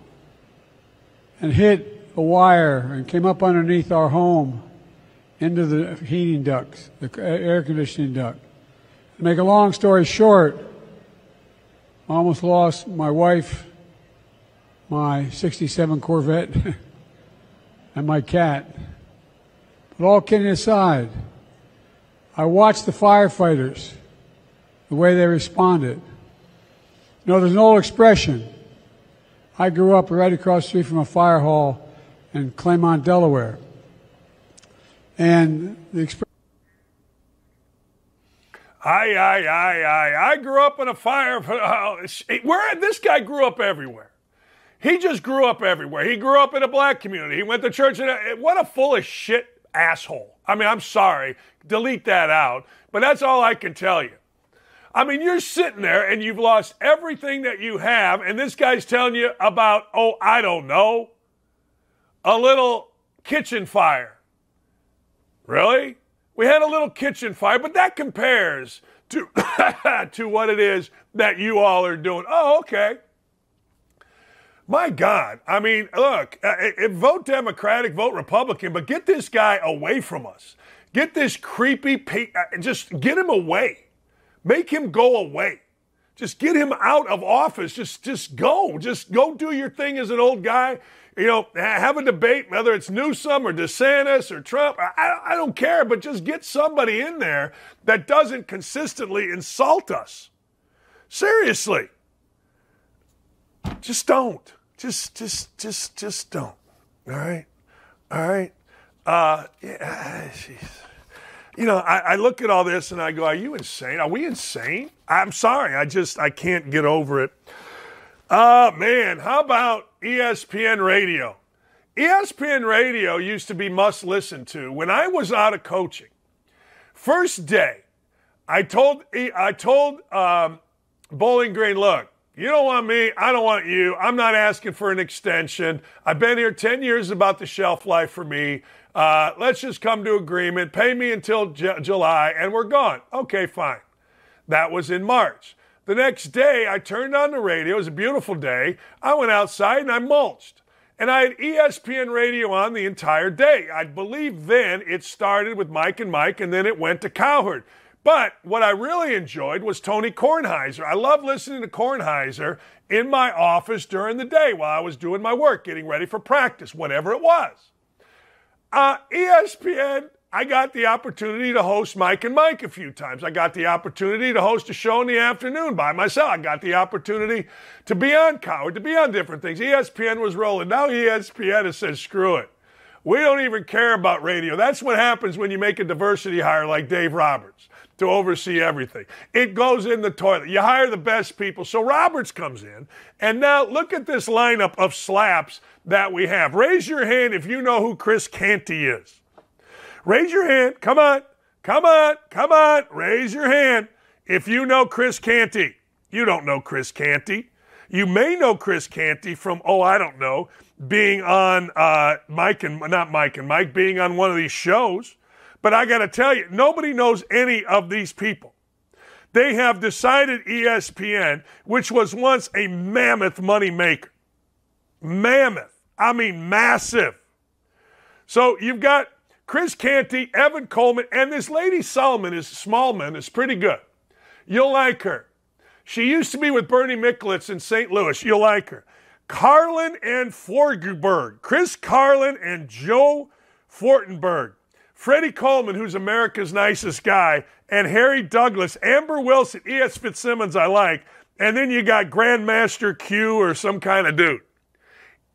and hit a wire and came up underneath our home into the heating ducts, the air conditioning duct. To make a long story short, I almost lost my wife, my 67 Corvette, and my cat. But all kidding aside, I watched the firefighters, the way they responded. There's an old expression. I grew up right across the street from a fire hall in Claymont, Delaware. And the expression. I grew up in a fire. This guy grew up everywhere. He just grew up everywhere. He grew up in a black community. He went to church. What a full of shit asshole. I mean, I'm sorry. Delete that out. But that's all I can tell you. I mean, you're sitting there and you've lost everything that you have, and this guy's telling you about, I don't know, a little kitchen fire. Really? We had a little kitchen fire, but that compares to, to what it is that you all are doing. Oh, okay. My God. I mean, look, vote Democratic, vote Republican, but get this guy away from us. Get this creepy, just get him away. Make him go away. Just get him out of office. Just go. Just go do your thing as an old guy. Have a debate, whether it's Newsom or DeSantis or Trump. I don't care, but just get somebody in there that doesn't consistently insult us. Seriously. Just don't. Just don't. All right? All right? Yeah, jeez. I look at all this and I go, are you insane? Are we insane? I'm sorry. I can't get over it. Man, how about ESPN Radio? ESPN Radio used to be must listen to. When I was out of coaching, first day, I told Bowling Green, look, you don't want me, I don't want you. I'm not asking for an extension. I've been here 10 years, about the shelf life for me. Let's just come to agreement. Pay me until July, and we're gone. Okay, fine. That was in March. The next day, I turned on the radio. It was a beautiful day. I went outside, and I mulched. And I had ESPN Radio on the entire day. I believe then it started with Mike and Mike, and then it went to Cowherd. But what I really enjoyed was Tony Kornheiser. I love listening to Kornheiser in my office during the day while I was doing my work, getting ready for practice, whatever it was. ESPN, I got the opportunity to host Mike and Mike a few times. I got the opportunity to host a show in the afternoon by myself. I got the opportunity to be on Cowherd, to be on different things. ESPN was rolling. Now ESPN has said, screw it. We don't even care about radio. That's what happens when you make a diversity hire like Dave Roberts to oversee everything. It goes in the toilet. You hire the best people. So Roberts comes in, and now look at this lineup of slaps that we have. Raise your hand if you know who Chris Canty is. Raise your hand. Come on. Come on. Come on. Raise your hand if you know Chris Canty. You don't know Chris Canty. You may know Chris Canty from, I don't know, being on Mike and Mike, being on one of these shows. But I got to tell you, nobody knows any of these people. They have decided ESPN, which was once a mammoth money maker. Mammoth. I mean, massive. So you've got Chris Canty, Evan Coleman, and this lady Smallman is pretty good. You'll like her. She used to be with Bernie Mikulits in St. Louis. You'll like her. Carlin and Fortenberg. Chris Carlin and Joe Fortenberg. Freddie Coleman, who's America's nicest guy, and Harry Douglas. Amber Wilson, E.S. Fitzsimmons I like. And then you got Grandmaster Q or some kind of dude.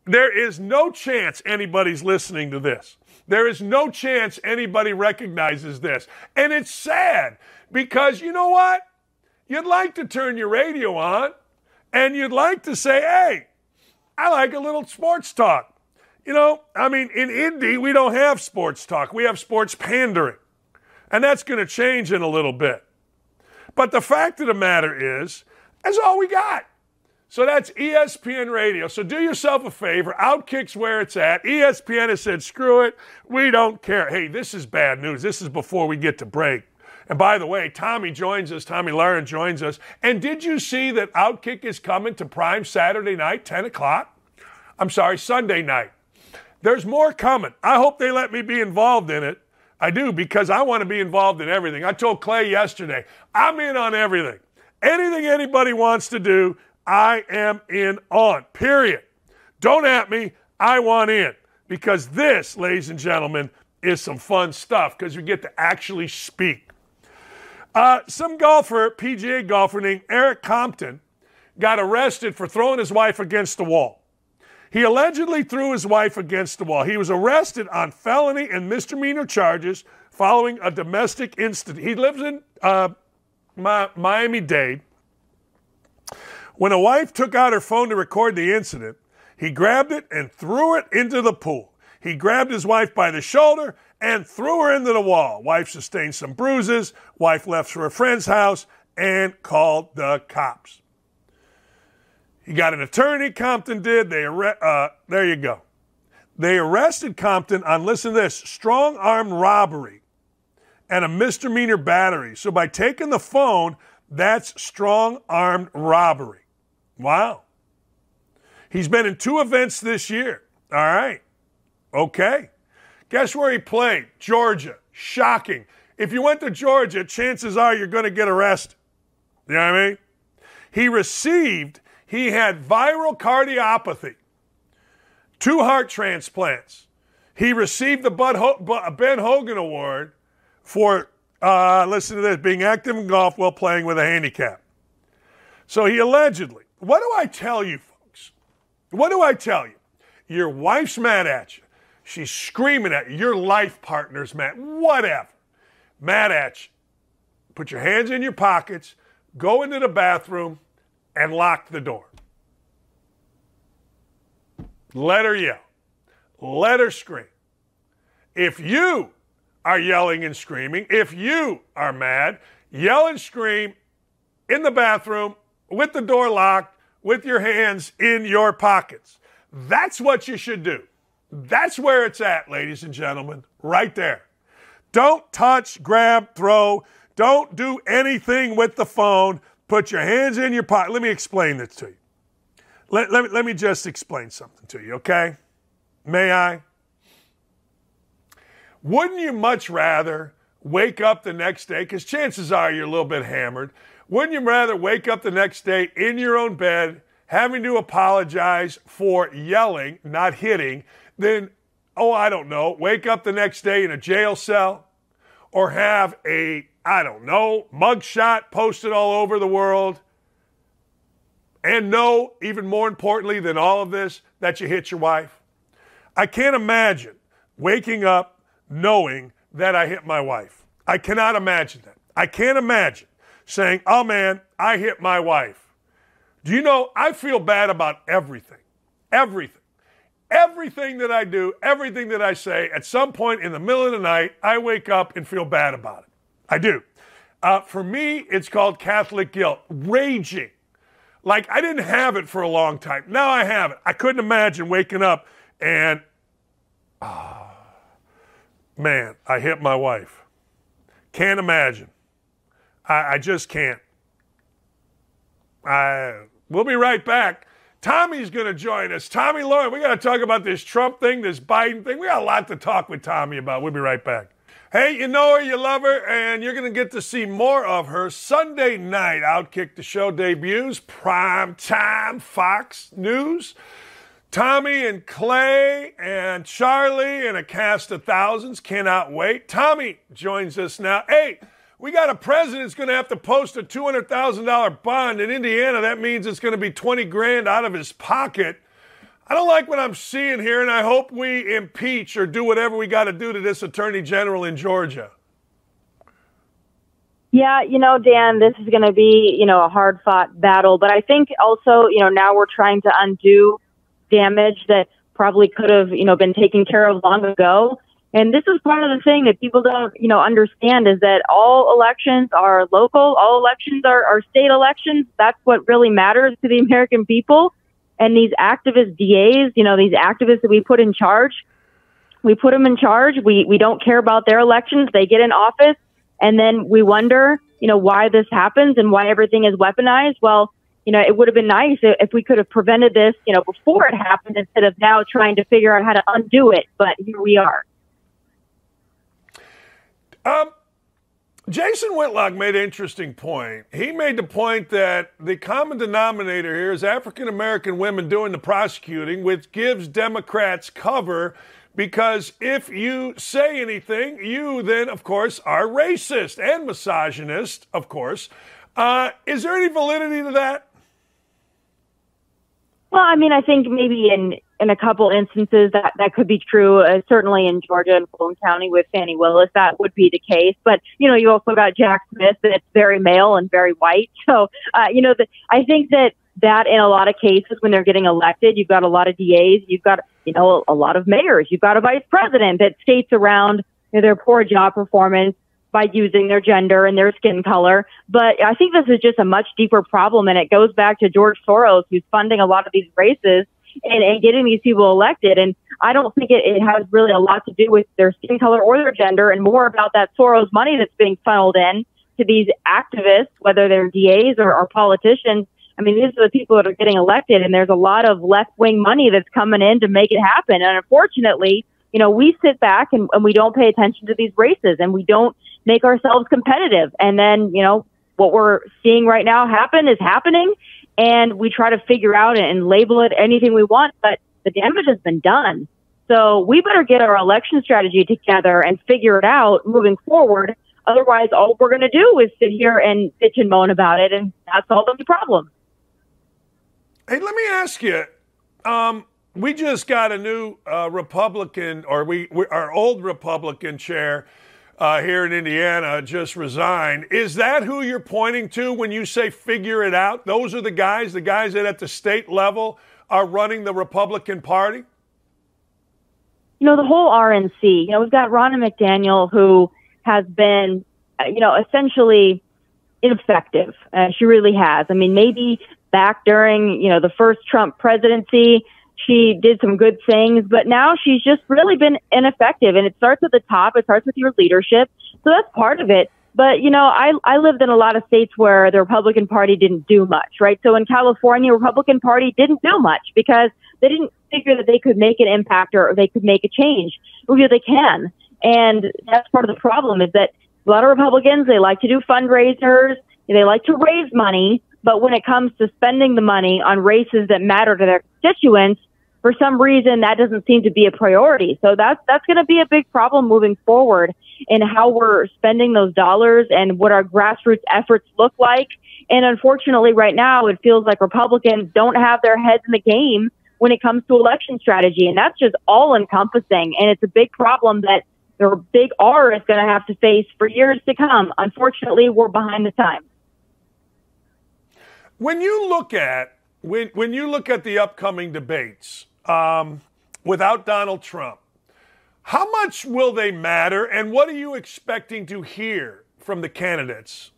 There is no chance anybody's listening to this. There is no chance anybody recognizes this. And it's sad because you know what? You'd like to turn your radio on and you'd like to say, hey, I like a little sports talk. You know, I mean, in Indy, we don't have sports talk. We have sports pandering. And that's going to change in a little bit. But the fact of the matter is, that's all we got. So that's ESPN Radio. So do yourself a favor. OutKick's where it's at. ESPN has said, screw it. We don't care. Hey, this is bad news. This is before we get to break. And by the way, Tomi Lahren joins us. And did you see that OutKick is coming to prime Saturday night, 10 o'clock? I'm sorry, Sunday night. There's more coming. I hope they let me be involved in it. I do, because I want to be involved in everything. I told Clay yesterday, I'm in on everything. Anything anybody wants to do, I am in on, period. Don't at me, I want in. Because this, ladies and gentlemen, is some fun stuff because you get to actually speak. Some PGA golfer named Eric Compton, got arrested for throwing his wife against the wall. He allegedly threw his wife against the wall. He was arrested on felony and misdemeanor charges following a domestic incident. He lives in Miami-Dade. When a wife took out her phone to record the incident, he grabbed it and threw it into the pool. He grabbed his wife by the shoulder and threw her into the wall. Wife sustained some bruises. Wife left for a friend's house and called the cops. He got an attorney, Compton did. There you go. They arrested Compton on, listen to this, strong-arm robbery and a misdemeanor battery. So by taking the phone, that's strong-armed robbery. Wow. He's been in 2 events this year. All right. Okay. Guess where he played? Georgia. Shocking. If you went to Georgia, chances are you're going to get arrested. You know what I mean? He had viral cardiopathy, 2 heart transplants. He received the Ben Hogan Award for, listen to this, being active in golf while playing with a handicap. So he allegedly, what do I tell you, folks? What do I tell you? Your wife's mad at you. She's screaming at you. Your life partner's mad. Whatever. Mad at you. Put your hands in your pockets, go into the bathroom, and lock the door. Let her yell. Let her scream. If you are yelling and screaming, if you are mad, yell and scream in the bathroom with the door locked, with your hands in your pockets. That's what you should do. That's where it's at, ladies and gentlemen, right there. Don't touch, grab, throw. Don't do anything with the phone. Put your hands in your pocket. Let me explain this to you. Let me just explain something to you, okay? May I? Wouldn't you much rather wake up the next day, because chances are you're a little bit hammered, wouldn't you rather wake up the next day in your own bed, having to apologize for yelling, not hitting, than, I don't know, wake up the next day in a jail cell or have a, mugshot posted all over the world, and know, even more importantly than all of this, that you hit your wife? I can't imagine waking up knowing that I hit my wife. I cannot imagine that. I can't imagine saying, oh man, I hit my wife. Do you know, I feel bad about everything. Everything. Everything that I do, everything that I say, at some point in the middle of the night, I wake up and feel bad about it. I do. For me, it's called Catholic guilt. Raging. Like, I didn't have it for a long time. Now I have it. I couldn't imagine waking up and, man, I hit my wife. Can't imagine. I just can't. We'll be right back. Tommy's going to join us. Tomi Lahren, we got to talk about this Trump thing, this Biden thing. We got a lot to talk with Tomi about. We'll be right back. Hey, you know her, you love her, and you're going to get to see more of her Sunday night. OutKick the show debuts, prime time Fox News. Tomi and Clay and Charlie and a cast of thousands cannot wait. Tomi joins us now. Hey, we got a president that's going to have to post a $200,000 bond. In Indiana, that means it's going to be 20 grand out of his pocket. I don't like what I'm seeing here, and I hope we impeach or do whatever we got to do to this attorney general in Georgia. Yeah, Dan, this is going to be, a hard-fought battle. But I think also, now we're trying to undo damage that probably could have, been taken care of long ago. And this is part of the thing that people don't, understand is that all elections are local. All elections are state elections. That's what really matters to the American people. And these activist DAs, these activists that we put in charge, we put them in charge. We don't care about their elections. They get in office. And then we wonder, why this happens and why everything is weaponized. Well, it would have been nice if we could have prevented this, before it happened instead of now trying to figure out how to undo it. But here we are. Jason Whitlock made an interesting point. He made the point that the common denominator here is African-American women doing the prosecuting, which gives Democrats cover because if you say anything, you then, of course, are racist and misogynist, of course. Is there any validity to that? Well, I think maybe in a couple instances that could be true. Certainly in Georgia and Fulton County with Fannie Willis, that would be the case. But, you also got Jack Smith that's very male and very white. So, I think that in a lot of cases when they're getting elected, you've got a lot of DAs, you've got, a lot of mayors, you've got a vice president that skates around their poor job performance by using their gender and their skin color. But I think this is just a much deeper problem. And it goes back to George Soros, who's funding a lot of these races and getting these people elected. And I don't think it has really a lot to do with their skin color or their gender, and more about that Soros money that's being funneled in to these activists, whether they're DAs or politicians. These are the people that are getting elected, and there's a lot of left-wing money that's coming in to make it happen. And unfortunately, we sit back and we don't pay attention to these races, and we don't make ourselves competitive. And then, what we're seeing right now is happening. And we try to figure out and label it anything we want, but the damage has been done. So we better get our election strategy together and figure it out moving forward. Otherwise, all we're going to do is sit here and bitch and moan about it, and that's all the problem. Hey, let me ask you, we just got a new Republican, or our old Republican chair here in Indiana just resigned. Is that who you're pointing to when you say figure it out? Those are the guys that at the state level are running the Republican Party? The whole RNC, we've got Ronna McDaniel, who has been, essentially ineffective. She really has. Maybe back during, the first Trump presidency, she did some good things, but now she's just really been ineffective. And it starts at the top. It starts with your leadership. So that's part of it. But, I lived in a lot of states where the Republican Party didn't do much, right? So in California, Republican Party didn't do much because they didn't figure that they could make an impact or they could make a change. Well, they can. And that's part of the problem is that a lot of Republicans, they like to do fundraisers. They like to raise money. But when it comes to spending the money on races that matter to their constituents, for some reason, that doesn't seem to be a priority. So that's going to be a big problem moving forward in how we're spending those dollars and what our grassroots efforts look like. And unfortunately, right now, it feels like Republicans don't have their heads in the game when it comes to election strategy. And that's just all encompassing. And it's a big problem that the big R is going to have to face for years to come. Unfortunately, we're behind the times. When you look at the upcoming debates without Donald Trump, how much will they matter, and what are you expecting to hear from the candidates?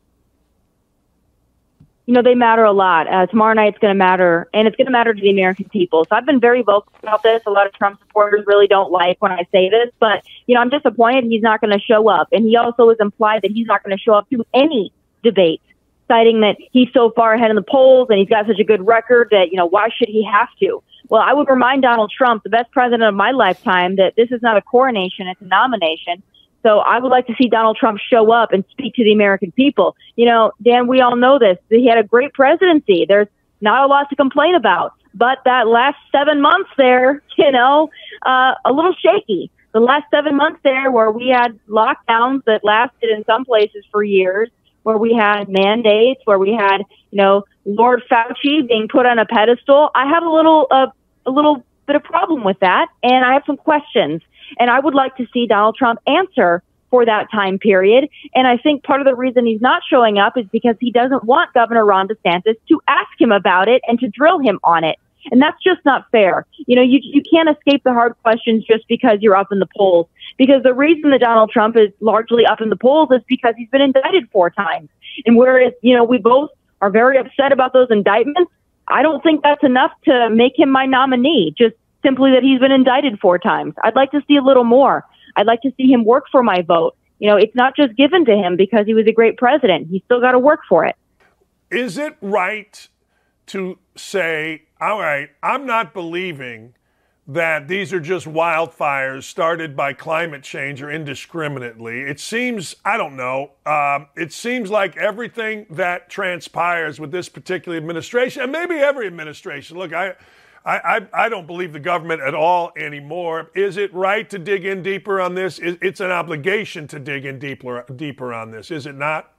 They matter a lot. Tomorrow night it's going to matter, and it's going to matter to the American people. So I've been very vocal about this. A lot of Trump supporters really don't like when I say this, but, I'm disappointed he's not going to show up. And he also has implied that he's not going to show up to any debate, citing that he's so far ahead in the polls and he's got such a good record that, why should he have to? Well, I would remind Donald Trump, the best president of my lifetime, that this is not a coronation, it's a nomination. So I would like to see Donald Trump show up and speak to the American people. Dan, we all know this. He had a great presidency. There's not a lot to complain about. But that last 7 months there, a little shaky. The last 7 months there where we had lockdowns that lasted in some places for years, where we had mandates, where we had, Lord Fauci being put on a pedestal. I have a little bit of problem with that, and I have some questions. And I would like to see Donald Trump answer for that time period. And I think part of the reason he's not showing up is because he doesn't want Governor Ron DeSantis to ask him about it and to drill him on it. And that's just not fair. You can't escape the hard questions just because you're up in the polls. Because the reason that Donald Trump is largely up in the polls is because he's been indicted 4 times. And whereas, we both are very upset about those indictments, I don't think that's enough to make him my nominee. Just simply that he's been indicted 4 times. I'd like to see a little more. I'd like to see him work for my vote. It's not just given to him because he was a great president. He's still got to work for it. Is it right to say, all right, I'm not believing that these are just wildfires started by climate change or indiscriminately? It seems, I don't know, it seems like everything that transpires with this particular administration, and maybe every administration, look, I don't believe the government at all anymore. Is it right to dig in deeper on this? It's an obligation to dig in deeper on this, is it not?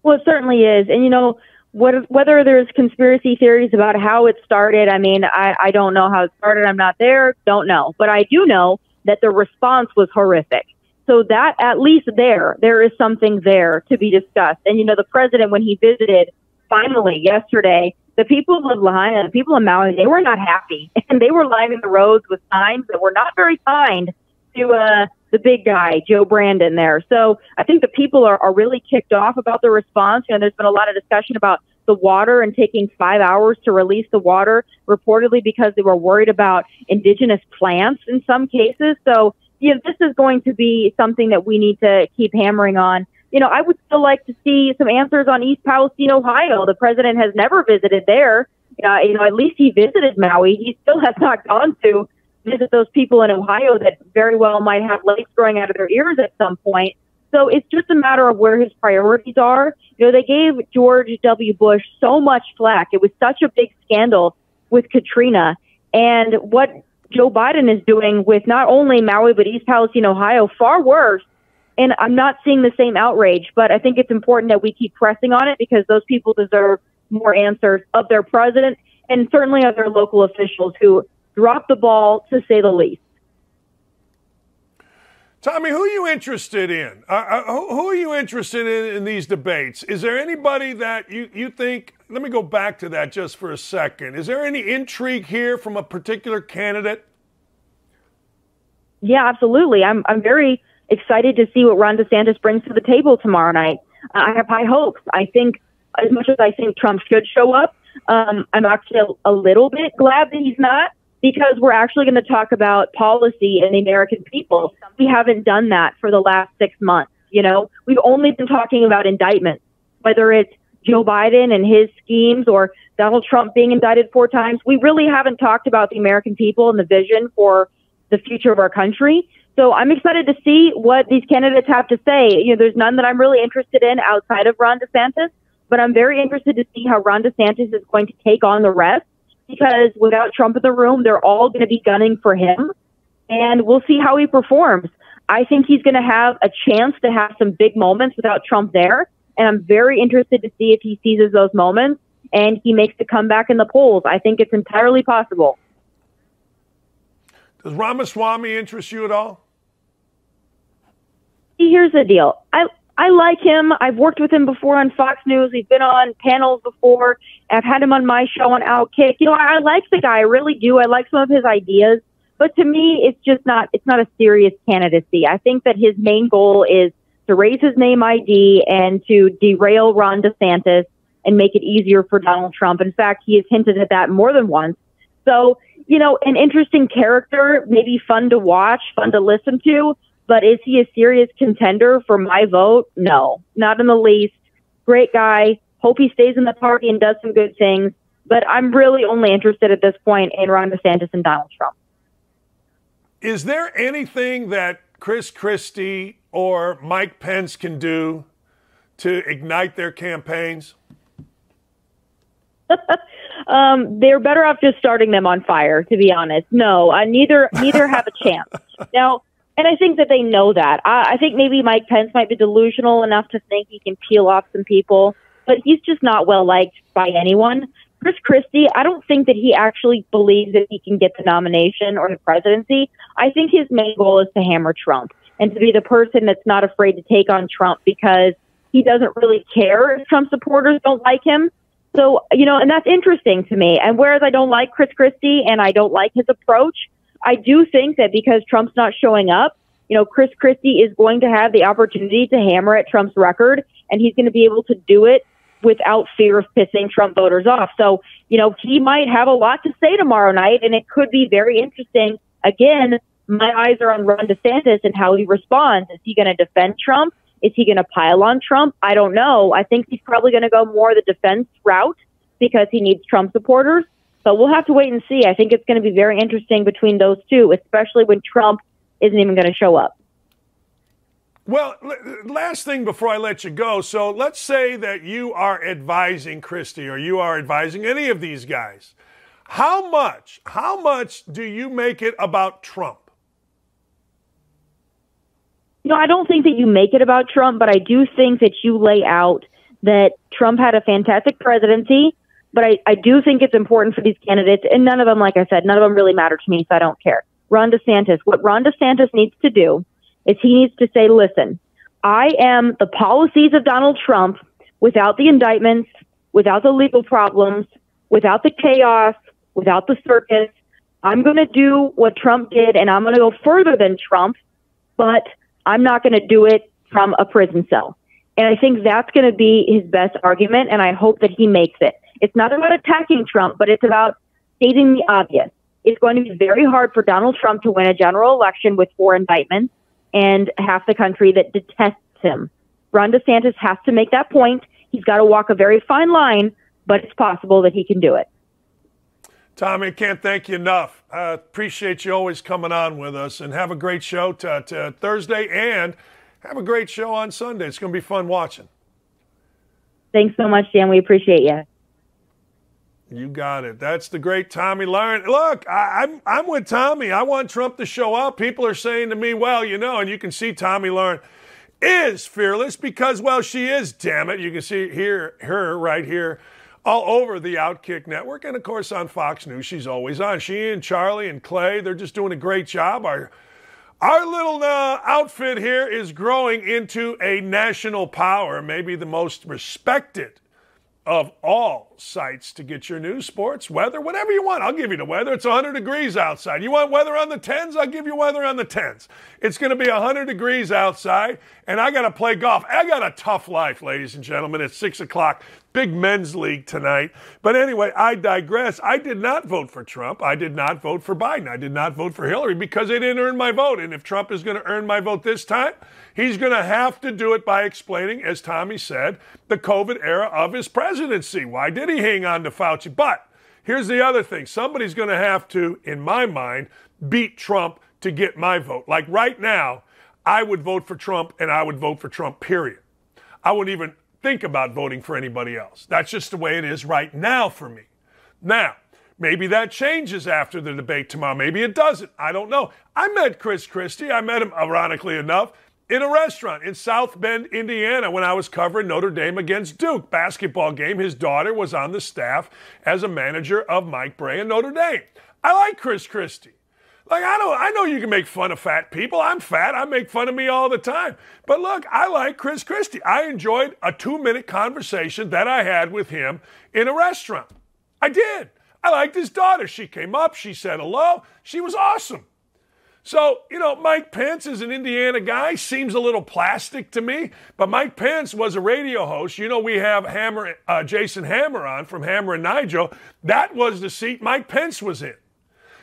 Well, it certainly is. And, whether there's conspiracy theories about how it started, I don't know how it started. I'm not there. Don't know. But I do know that the response was horrific. So that, at least there is something there to be discussed. And, the president, when he visited finally yesterday, the people of Lahaina, the people of Maui, they were not happy. And they were lining the roads with signs that were not very kind to the big guy, Joe Brandon there. So I think the people are really kicked off about the response. There's been a lot of discussion about the water and taking 5 hours to release the water, reportedly because they were worried about indigenous plants in some cases. So, this is going to be something that we need to keep hammering on. I would still like to see some answers on East Palestine, Ohio. The president has never visited there. At least he visited Maui. He still has not gone to visit those people in Ohio that very well might have legs growing out of their ears at some point. So it's just a matter of where his priorities are. They gave George W. Bush so much flack. It was such a big scandal with Katrina. And what Joe Biden is doing with not only Maui, but East Palestine, Ohio, far worse. And I'm not seeing the same outrage, but I think it's important that we keep pressing on it because those people deserve more answers of their president and certainly of their local officials who dropped the ball, to say the least. Tomi, who are you interested in? Who are you interested in these debates? Is there anybody that you think, let me go back to that just for a second. Is there any intrigue here from a particular candidate? Yeah, absolutely. I'm very excited to see what Ron DeSantis brings to the table tomorrow night. I have high hopes. I think as much as I think Trump should show up, I'm actually a little bit glad that he's not, because we're actually going to talk about policy and the American people. We haven't done that for the last 6 months. We've only been talking about indictments, whether it's Joe Biden and his schemes or Donald Trump being indicted 4 times. We really haven't talked about the American people and the vision for the future of our country. So I'm excited to see what these candidates have to say. There's none that I'm really interested in outside of Ron DeSantis, but I'm very interested to see how Ron DeSantis is going to take on the rest, because without Trump in the room, they're all going to be gunning for him, and we'll see how he performs. I think he's going to have a chance to have some big moments without Trump there, and I'm very interested to see if he seizes those moments and he makes the comeback in the polls. I think it's entirely possible. Does Ramaswamy interest you at all? Here's the deal. I like him. I've worked with him before on Fox News. He's been on panels before. I've had him on my show on OutKick. I like the guy. I really do. I like some of his ideas. But to me, it's not a serious candidacy. I think that his main goal is to raise his name ID and to derail Ron DeSantis and make it easier for Donald Trump. In fact, he has hinted at that more than once. So, an interesting character, maybe fun to watch, fun to listen to. But is he a serious contender for my vote? No, not in the least. Great guy. Hope he stays in the party and does some good things. But I'm really only interested at this point in Ron DeSantis and Donald Trump. Is there anything that Chris Christie or Mike Pence can do to ignite their campaigns? They're better off just starting them on fire, to be honest. No, neither have a chance. Now, and I think that they know that. I think maybe Mike Pence might be delusional enough to think he can peel off some people, but he's just not well liked by anyone. Chris Christie, I don't think that he actually believes that he can get the nomination or the presidency. I think his main goal is to hammer Trump and to be the person that's not afraid to take on Trump because he doesn't really care if Trump supporters don't like him. So, and that's interesting to me. And whereas I don't like Chris Christie and I don't like his approach, I do think that because Trump's not showing up, Chris Christie is going to have the opportunity to hammer at Trump's record, and he's going to be able to do it without fear of pissing Trump voters off. So, he might have a lot to say tomorrow night, and it could be very interesting. Again, my eyes are on Ron DeSantis and how he responds. Is he going to defend Trump? Is he going to pile on Trump? I don't know. I think he's probably going to go more the defense route because he needs Trump supporters. But we'll have to wait and see. I think it's going to be very interesting between those two, especially when Trump isn't even going to show up. Well, last thing before I let you go. So let's say that you are advising Christie or you are advising any of these guys. How much do you make it about Trump? I don't think that you make it about Trump, but I do think that you lay out that Trump had a fantastic presidency. But I do think it's important for these candidates, and none of them, like I said, none of them really matter to me, so I don't care. Ron DeSantis, what Ron DeSantis needs to do is he needs to say, listen, I am the policies of Donald Trump without the indictments, without the legal problems, without the chaos, without the circus. I'm going to do what Trump did, and I'm going to go further than Trump, but I'm not going to do it from a prison cell. And I think that's going to be his best argument, and I hope that he makes it. It's not about attacking Trump, but it's about stating the obvious. It's going to be very hard for Donald Trump to win a general election with 4 indictments and half the country that detests him. Ron DeSantis has to make that point. He's got to walk a very fine line, but it's possible that he can do it. Tomi, I can't thank you enough. Appreciate you always coming on with us, and have a great show to Thursday, and have a great show on Sunday. It's going to be fun watching. Thanks so much, Dan. We appreciate you. You got it. That's the great Tomi Lahren. Look, I'm with Tomi. I want Trump to show up. People are saying to me, well, and you can see Tomi Lahren is fearless because, well, she is, damn it. You can see her right here all over the OutKick network. And, of course, on Fox News, she's always on. She and Charlie and Clay, they're just doing a great job. Our little outfit here is growing into a national power, maybe the most respected of all sites to get your news, sports, weather, whatever you want. I'll give you the weather. It's 100 degrees outside. You want weather on the 10s? I'll give you weather on the 10s. It's going to be 100 degrees outside, and I got to play golf. I got a tough life, ladies and gentlemen. It's 6 o'clock. Big men's league tonight. But anyway, I digress. I did not vote for Trump. I did not vote for Biden. I did not vote for Hillary because they didn't earn my vote. And if Trump is going to earn my vote this time, he's going to have to do it by explaining, as Tomi said, the COVID era of his presidency. Why did he hang on to Fauci? But here's the other thing. Somebody's going to have to, in my mind, beat Trump to get my vote. Like right now, I would vote for Trump, and I would vote for Trump, period. I wouldn't even think about voting for anybody else. That's just the way it is right now for me. Now, maybe that changes after the debate tomorrow. Maybe it doesn't. I don't know. I met Chris Christie. I met him, ironically enough, in a restaurant in South Bend, Indiana, when I was covering Notre Dame against Duke basketball game. His daughter was on the staff as a manager of Mike Bray and Notre Dame. I like Chris Christie. Like, I know you can make fun of fat people. I'm fat. I make fun of me all the time. But look, I like Chris Christie. I enjoyed a 2-minute conversation that I had with him in a restaurant. I did. I liked his daughter. She came up. She said hello. She was awesome. So, Mike Pence is an Indiana guy. Seems a little plastic to me. But Mike Pence was a radio host. We have Jason Hammer on from Hammer and Nigel. That was the seat Mike Pence was in.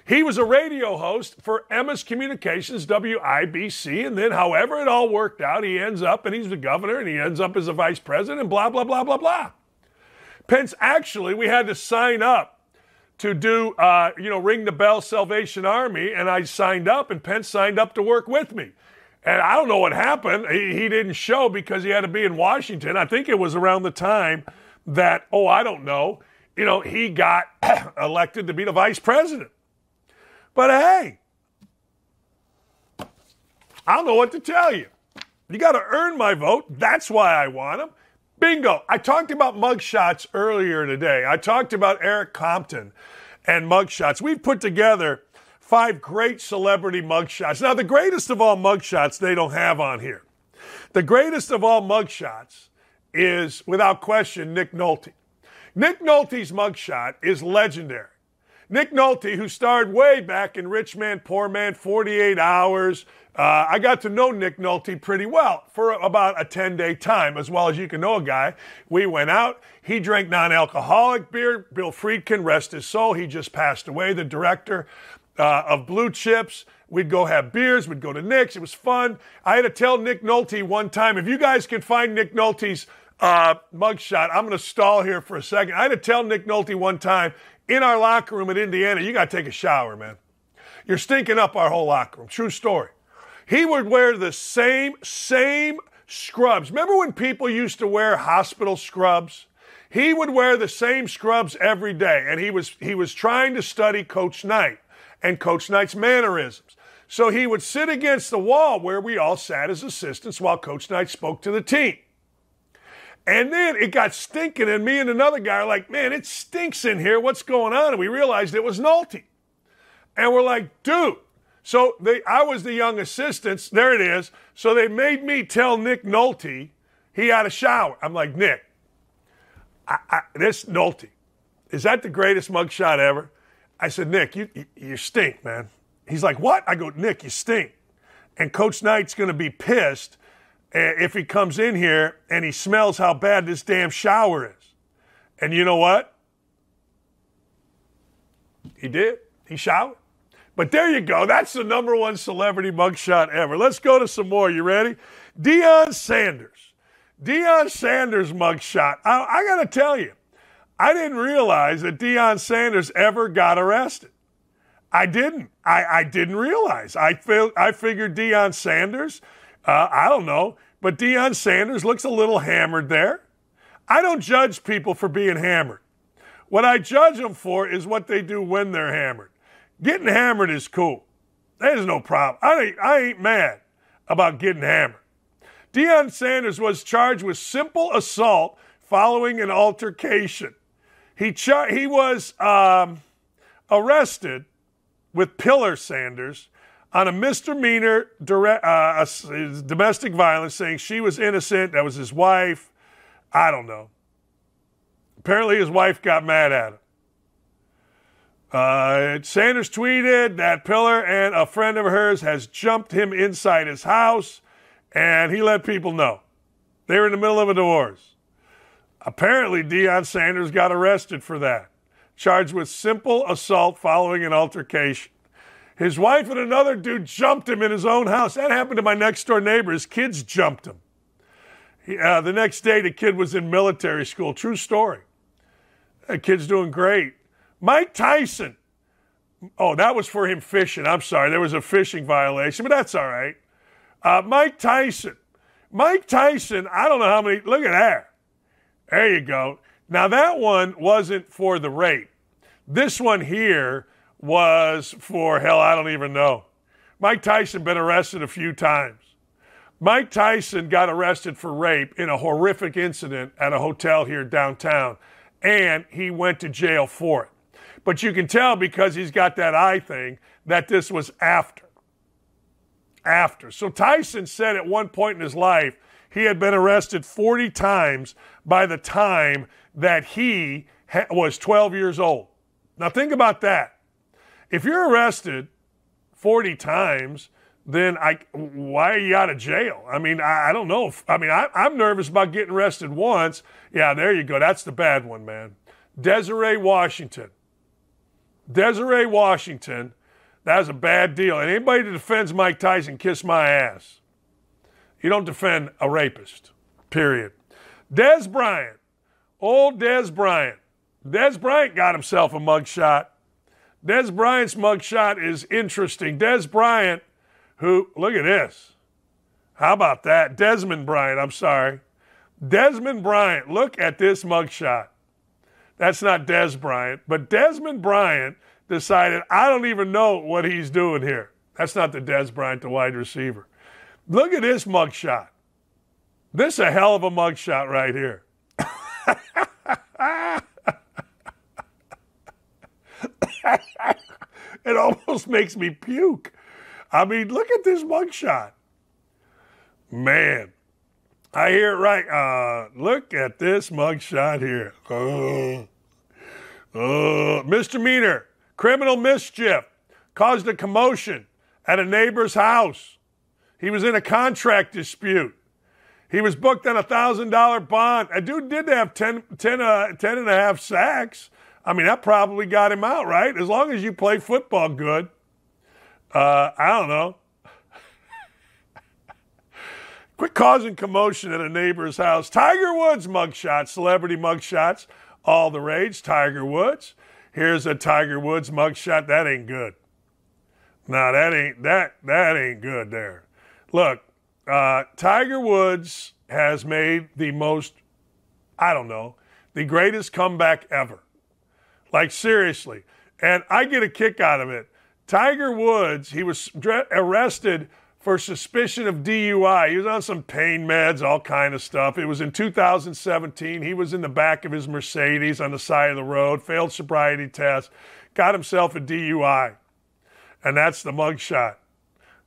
He was a radio host for Emmis Communications, WIBC, and then however it all worked out, he ends up, and he's the governor, and he ends up as a vice president, and blah, blah, blah, blah, blah. Pence, actually, we had to sign up to do, Ring the Bell Salvation Army, and I signed up, and Pence signed up to work with me. And I don't know what happened. He didn't show because he had to be in Washington. I think it was around the time that, I don't know, he got elected to be the vice president. But hey, I don't know what to tell you. You got to earn my vote. That's why I want him. Bingo. I talked about mugshots earlier today. I talked about Eric Compton and mugshots. We've put together 5 great celebrity mugshots. Now, the greatest of all mugshots they don't have on here. The greatest of all mugshots is, without question, Nick Nolte. Nick Nolte's mugshot is legendary. Nick Nolte, who starred way back in Rich Man, Poor Man, 48 Hours. I got to know Nick Nolte pretty well for about a 10-day time, as well as you can know a guy. We went out. He drank non-alcoholic beer. Bill Friedkin, rest his soul. He just passed away, the director of Blue Chips. We'd go have beers. We'd go to Nick's. It was fun. I had to tell Nick Nolte one time, if you guys can find Nick Nolte's mugshot, I'm going to stall here for a second. I had to tell Nick Nolte one time, in our locker room at Indiana, you got to take a shower, man. You're stinking up our whole locker room. True story. He would wear the same scrubs. Remember when people used to wear hospital scrubs? He would wear the same scrubs every day, and he was trying to study Coach Knight and Coach Knight's mannerisms. So he would sit against the wall where we all sat as assistants while Coach Knight spoke to the team. And then it got stinking, and me and another guy are like, man, it stinks in here. What's going on? And we realized it was Nolte. And we're like, dude. So I was the young assistants. There it is. So they made me tell Nick Nolte he had a shower. I'm like, Nick, this Nolte, is that the greatest mugshot ever? I said, Nick, you stink, man. He's like, what? I go, Nick, you stink. And Coach Knight's going to be pissed if he comes in here and he smells how bad this damn shower is. And you know what? He did. He showered. But there you go. That's the number one celebrity mugshot ever. Let's go to some more. You ready? Deion Sanders. Deion Sanders mugshot. I got to tell you, I didn't realize that Deion Sanders ever got arrested. I didn't. I didn't realize. I figured Deion Sanders, I don't know, but Deion Sanders looks a little hammered there. I don't judge people for being hammered. What I judge them for is what they do when they're hammered. Getting hammered is cool. There's no problem. I ain't mad about getting hammered. Deion Sanders was charged with simple assault following an altercation. He was arrested with Pillar Sanders on a misdemeanor domestic violence, saying she was innocent. That was his wife. I don't know. Apparently his wife got mad at him. Sanders tweeted that Pillar and a friend of hers has jumped him inside his house, and he let people know. They were in the middle of a divorce. Apparently Deion Sanders got arrested for that, charged with simple assault following an altercation. His wife and another dude jumped him in his own house. That happened to my next-door neighbor. His kids jumped him. The next day, the kid was in military school. True story. That kid's doing great. Mike Tyson. Oh, that was for him fishing. I'm sorry. There was a fishing violation, but that's all right. Mike Tyson. Mike Tyson, I don't know how many. Look at that. There you go. Now, that one wasn't for the rape. This one here was for, hell, I don't even know. Mike Tyson been arrested a few times. Mike Tyson got arrested for rape in a horrific incident at a hotel here downtown, and he went to jail for it. But you can tell because he's got that eye thing that this was after. So Tyson said at one point in his life he had been arrested 40 times by the time that he was 12 years old. Now think about that. If you're arrested 40 times, then why are you out of jail? I mean, I don't know. I'm nervous about getting arrested once. Yeah, there you go. That's the bad one, man. Desiree Washington. That was a bad deal. And anybody that defends Mike Tyson, kiss my ass. You don't defend a rapist, period. Des Bryant. Old Des Bryant. Des Bryant got himself a mugshot. Des Bryant's mugshot is interesting. Des Bryant, who, look at this. How about that? Desmond Bryant, I'm sorry. Desmond Bryant, look at this mugshot. That's not Des Bryant, but Desmond Bryant decided, I don't even know what he's doing here. That's not the Des Bryant, the wide receiver. Look at this mugshot. This is a hell of a mugshot right here. It almost makes me puke. I mean, look at this mugshot. Man, I hear it right. Look at this mugshot here. Misdemeanor, criminal mischief, caused a commotion at a neighbor's house. He was in a contract dispute. He was booked on a $1,000 bond. A dude did have 10 and a half sacks. I mean, that probably got him out, right? As long as you play football good. I don't know. Quit causing commotion at a neighbor's house. Tiger Woods mugshot, celebrity mugshots, all the rage. Tiger Woods. Here's a Tiger Woods mugshot. That ain't good. No, that ain't good there. Look, Tiger Woods has made the most, the greatest comeback ever. Like, seriously. And I get a kick out of it. Tiger Woods, he was arrested for suspicion of DUI. He was on some pain meds, all kind of stuff. It was in 2017. He was in the back of his Mercedes on the side of the road, failed sobriety test, got himself a DUI. And that's the mugshot.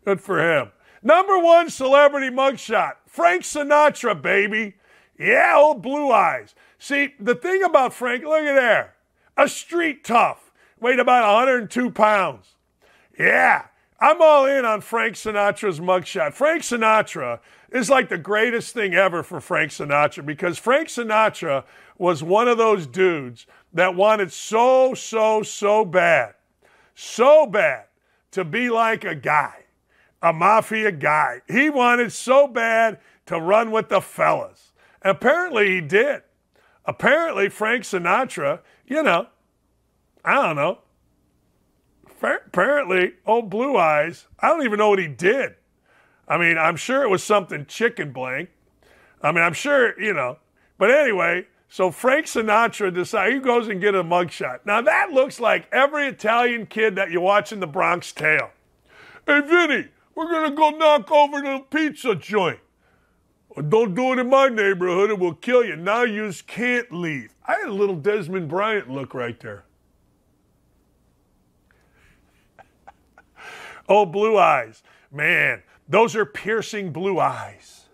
Good for him. Number one celebrity mugshot, Frank Sinatra, baby. Yeah, old Blue Eyes. See, the thing about Frank, look at there. A street tough. Weighed about 102 pounds. Yeah, I'm all in on Frank Sinatra's mugshot. Frank Sinatra is like the greatest thing ever for Frank Sinatra because Frank Sinatra was one of those dudes that wanted so bad to be like a guy, a mafia guy. He wanted so bad to run with the fellas. And apparently he did. Apparently Frank Sinatra, apparently, old Blue Eyes, I don't even know what he did. I mean, I'm sure it was something chicken blank. I mean, I'm sure, But anyway, so Frank Sinatra decided, he goes and get a mugshot. Now, that looks like every Italian kid that you watch in the Bronx Tale. Hey, Vinny, we're going to go knock over the pizza joint. Don't do it in my neighborhood. It will kill you. Now you can't leave. I had a little Desmond Bryant look right there. Oh, Blue Eyes. Man, those are piercing blue eyes.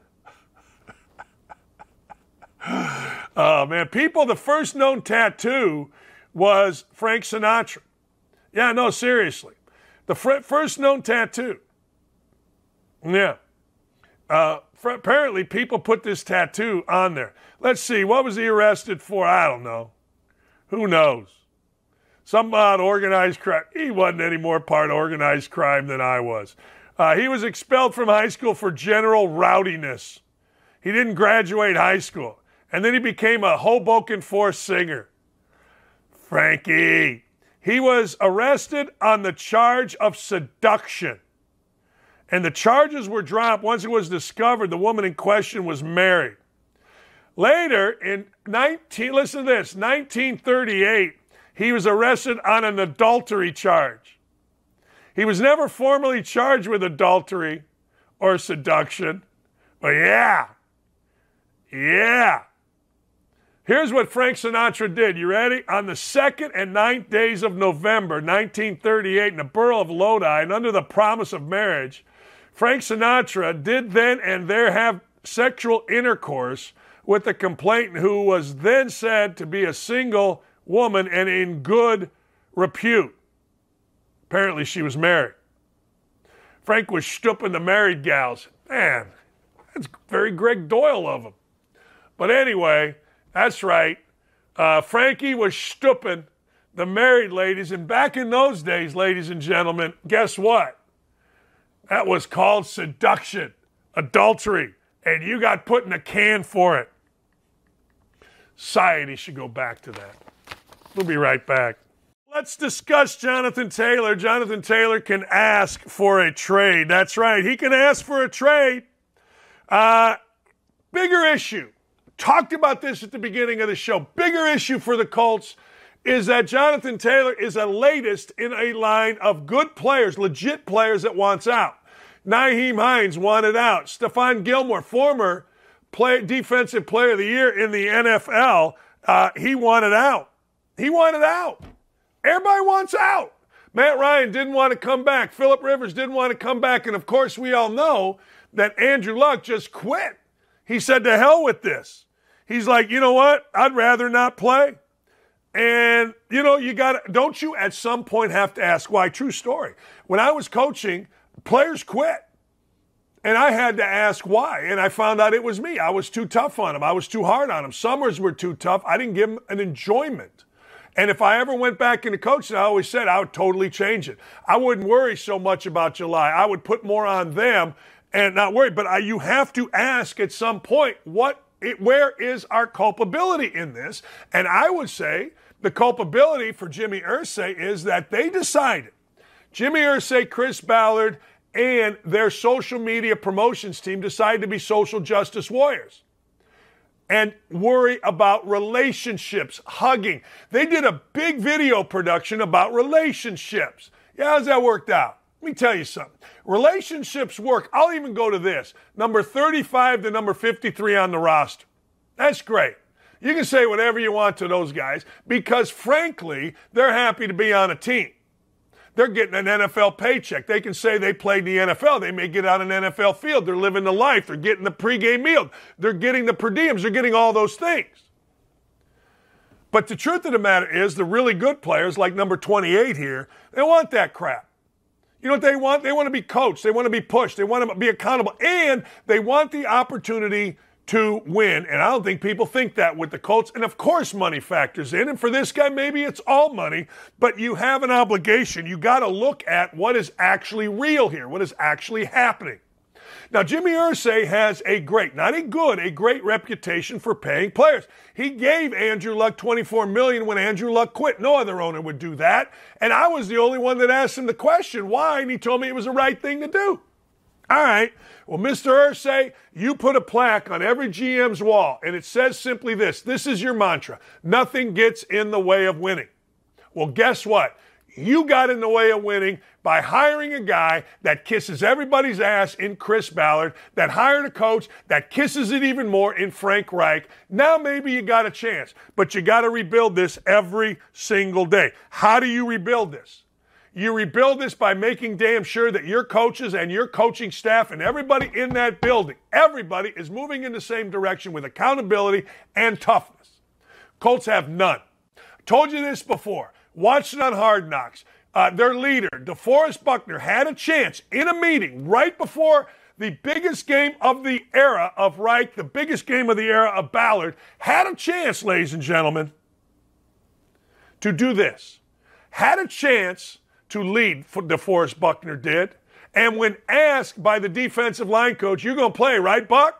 Oh, man. People, the first known tattoo was Frank Sinatra. Yeah, no, seriously. The first known tattoo. Yeah. Apparently, people put this tattoo on there. Let's see. What was he arrested for? I don't know. Who knows? Some odd organized crime. He wasn't any more part of organized crime than I was. He was expelled from high school for general rowdiness. He didn't graduate high school. And then he became a Hoboken 4 singer. Frankie. He was arrested on the charge of seduction. And the charges were dropped once it was discovered the woman in question was married. Later, in 1938, he was arrested on an adultery charge. He was never formally charged with adultery or seduction. But yeah. Here's what Frank Sinatra did. You ready? On the 2nd and 9th days of November 1938 in the borough of Lodi, and under the promise of marriage, Frank Sinatra did then and there have sexual intercourse with the complainant, who was then said to be a single woman and in good repute. Apparently she was married. Frank was stooping the married gals. Man, that's very Greg Doyle of him. But anyway, that's right. Frankie was stooping the married ladies. And back in those days, ladies and gentlemen, guess what? That was called seduction, adultery. And you got put in a can for it. Society should go back to that. We'll be right back. Let's discuss Jonathan Taylor. Jonathan Taylor can ask for a trade. That's right. He can ask for a trade. Bigger issue. Talked about this at the beginning of the show. Bigger issue for the Colts is that Jonathan Taylor is a latest in a line of good players, legit players that wants out. Nyheim Hines wanted out. Stephon Gilmore, former defensive player of the year in the NFL, he wanted out. He wanted out. Everybody wants out. Matt Ryan didn't want to come back. Phillip Rivers didn't want to come back. And, of course, we all know that Andrew Luck just quit. He said, to hell with this. He's like, you know what? I'd rather not play. And, you know, don't you at some point have to ask why? True story. When I was coaching, players quit. And I had to ask why. And I found out it was me. I was too tough on them. I was too hard on them. Summers were too tough. I didn't give them an enjoyment. And if I ever went back into coaching, I always said I would totally change it. I wouldn't worry so much about July. I would put more on them and not worry. But you have to ask at some point, where is our culpability in this? And I would say the culpability for Jimmy Irsay is that they decided, Jimmy Irsay, Chris Ballard, and their social media promotions team decided to be social justice warriors and worry about relationships, hugging. They did a big video production about relationships. Yeah, how's that worked out? Let me tell you something. Relationships work. I'll even go to this. Number 35 to number 53 on the roster. That's great. You can say whatever you want to those guys because, frankly, they're happy to be on a team. They're getting an NFL paycheck. They can say they played in the NFL. They may get on an NFL field. They're living the life. They're getting the pregame meal. They're getting the per diems. They're getting all those things. But the truth of the matter is the really good players, like number 28 here, they want that crap. You know what they want? They want to be coached. They want to be pushed. They want to be accountable. And they want the opportunity to win. And I don't think people think that with the Colts. And, of course, money factors in. And for this guy, maybe it's all money. But you have an obligation. You got to look at what is actually real here, what is actually happening. Now, Jimmy Irsay has a great reputation for paying players. He gave Andrew Luck $24 million when Andrew Luck quit. No other owner would do that. And I was the only one that asked him the question, why? And he told me it was the right thing to do. All right. Well, Mr. Irsay, you put a plaque on every GM's wall, and it says simply this. This is your mantra. Nothing gets in the way of winning. Well, guess what? You got in the way of winning by hiring a guy that kisses everybody's ass in Chris Ballard, that hired a coach that kisses it even more in Frank Reich. Now maybe you got a chance, but you got to rebuild this every single day. How do you rebuild this? You rebuild this by making damn sure that your coaches and your coaching staff and everybody in that building, everybody is moving in the same direction with accountability and toughness. Colts have none. Told you this before. Watched it on Hard Knocks. Their leader, DeForest Buckner, had a chance in a meeting right before the biggest game of the era of Reich, the biggest game of the era of Ballard, had a chance, ladies and gentlemen, to do this. Had a chance to lead, DeForest Buckner did. And when asked by the defensive line coach, you're going to play, right, Buck?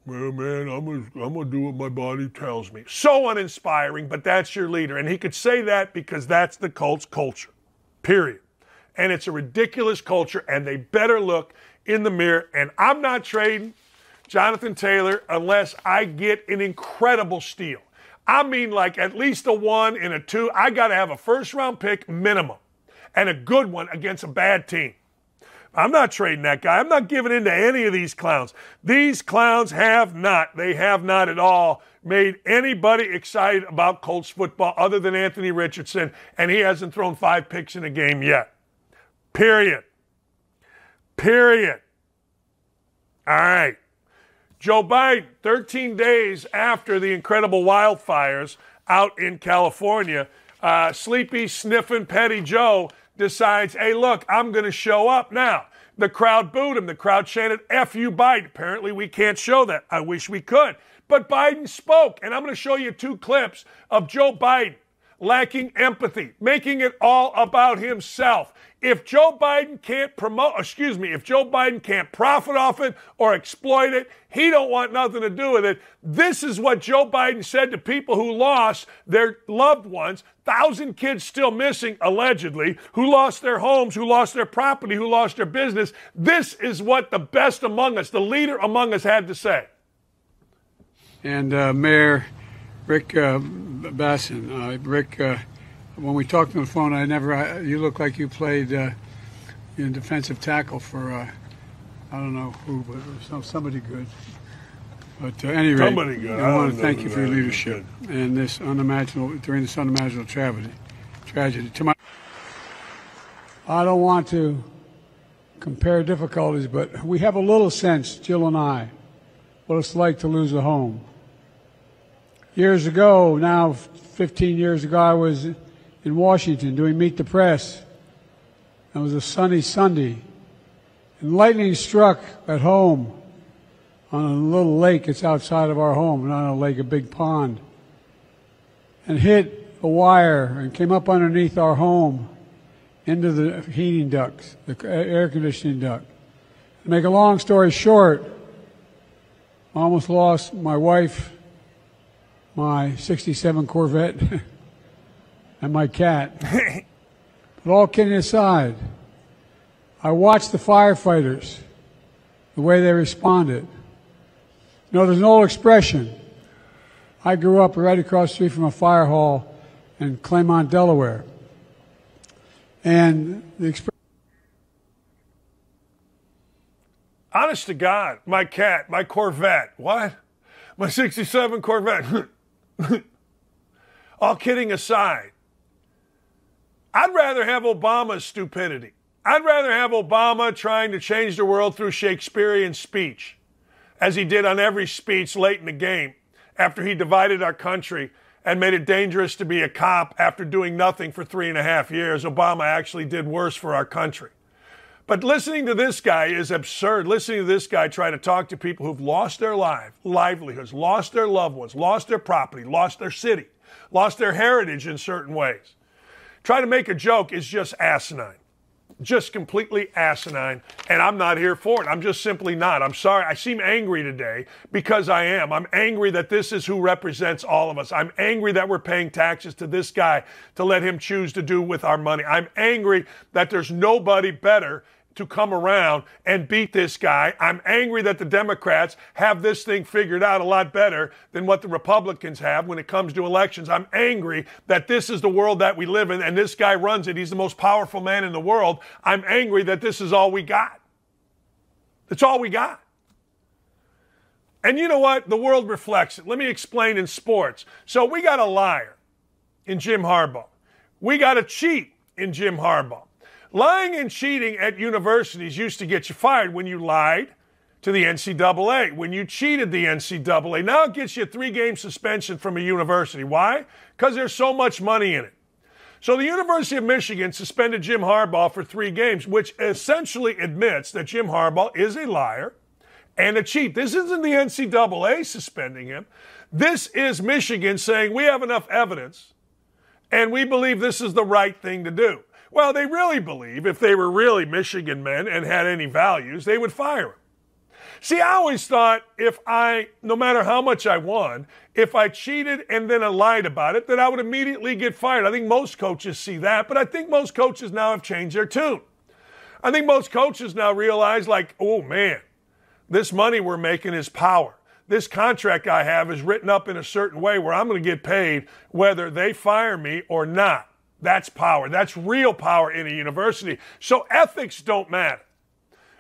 Well, man, I'm gonna do what my body tells me. So uninspiring, but that's your leader. And he could say that because that's the Colts culture, period. And it's a ridiculous culture, and they better look in the mirror. And I'm not trading Jonathan Taylor unless I get an incredible steal. I mean, like at least a 1 and a 2. I got to have a first-round pick minimum and a good one against a bad team. I'm not trading that guy. I'm not giving in to any of these clowns. These clowns have not at all made anybody excited about Colts football other than Anthony Richardson, and he hasn't thrown 5 picks in a game yet. Period. All right. Joe Biden, 13 days after the incredible wildfires out in California, sleepy, sniffing Petty Joe decides, hey, look, I'm going to show up now. The crowd booed him. The crowd chanted, F you, Biden. Apparently, we can't show that. I wish we could. But Biden spoke, and I'm going to show you 2 clips of Joe Biden lacking empathy, making it all about himself. If Joe Biden can't if Joe Biden can't profit off it or exploit it, he don't want nothing to do with it. This is what Joe Biden said to people who lost their loved ones, 1,000 kids still missing, allegedly, who lost their homes, who lost their property, who lost their business. This is what the best among us, the leader among us, had to say. And Mayor Rick Bassin, Rick, when we talked on the phone, you look like you played in defensive tackle for, I don't know who, but somebody good. But at any rate, Somebody good. I want to thank you for your leadership and during this unimaginable tragedy. I don't want to compare difficulties, but we have a little sense, Jill and I, what it's like to lose a home. Years ago, now 15 years ago, I was in Washington doing Meet the Press. It was a sunny Sunday, and lightning struck at home on a little lake that's outside of our home, not a lake, a big pond, and hit a wire and came up underneath our home into the heating ducts, the air conditioning duct. To make a long story short, I almost lost my wife, my 67 Corvette, and my cat. But all kidding aside, I watched the firefighters, the way they responded. You know, there's an old expression. I grew up right across the street from a fire hall in Claymont, Delaware. And the expression... Honest to God, my cat, my Corvette. What? My 67 Corvette. All kidding aside, I'd rather have Obama's stupidity. I'd rather have Obama trying to change the world through Shakespearean speech, as he did on every speech late in the game after he divided our country and made it dangerous to be a cop after doing nothing for 3.5 years. Obama actually did worse for our country. But listening to this guy is absurd. Listening to this guy try to talk to people who've lost their livelihoods, lost their loved ones, lost their property, lost their city, lost their heritage in certain ways. Try to make a joke is just asinine. Just completely asinine, and I'm not here for it. I'm just simply not. I'm sorry. I seem angry today because I am. I'm angry that this is who represents all of us. I'm angry that we're paying taxes to this guy to let him choose to do with our money. I'm angry that there's nobody better to come around and beat this guy. I'm angry that the Democrats have this thing figured out a lot better than what the Republicans have when it comes to elections. I'm angry that this is the world that we live in and this guy runs it. He's the most powerful man in the world. I'm angry that this is all we got. It's all we got. And you know what? The world reflects it. Let me explain in sports. So we got a liar in Jim Harbaugh. We got a cheat in Jim Harbaugh. Lying and cheating at universities used to get you fired when you lied to the NCAA, when you cheated the NCAA. Now it gets you a 3-game suspension from a university. Why? Because there's so much money in it. So the University of Michigan suspended Jim Harbaugh for 3 games, which essentially admits that Jim Harbaugh is a liar and a cheat. This isn't the NCAA suspending him. This is Michigan saying we have enough evidence and we believe this is the right thing to do. Well, they really believe if they were really Michigan men and had any values, they would fire him. See, I always thought no matter how much I won, if I cheated and then I lied about it, that I would immediately get fired. I think most coaches see that, but I think most coaches now have changed their tune. I think most coaches now realize, like, oh man, this money we're making is power. This contract I have is written up in a certain way where I'm going to get paid whether they fire me or not. That's power. That's real power in a university. So ethics don't matter.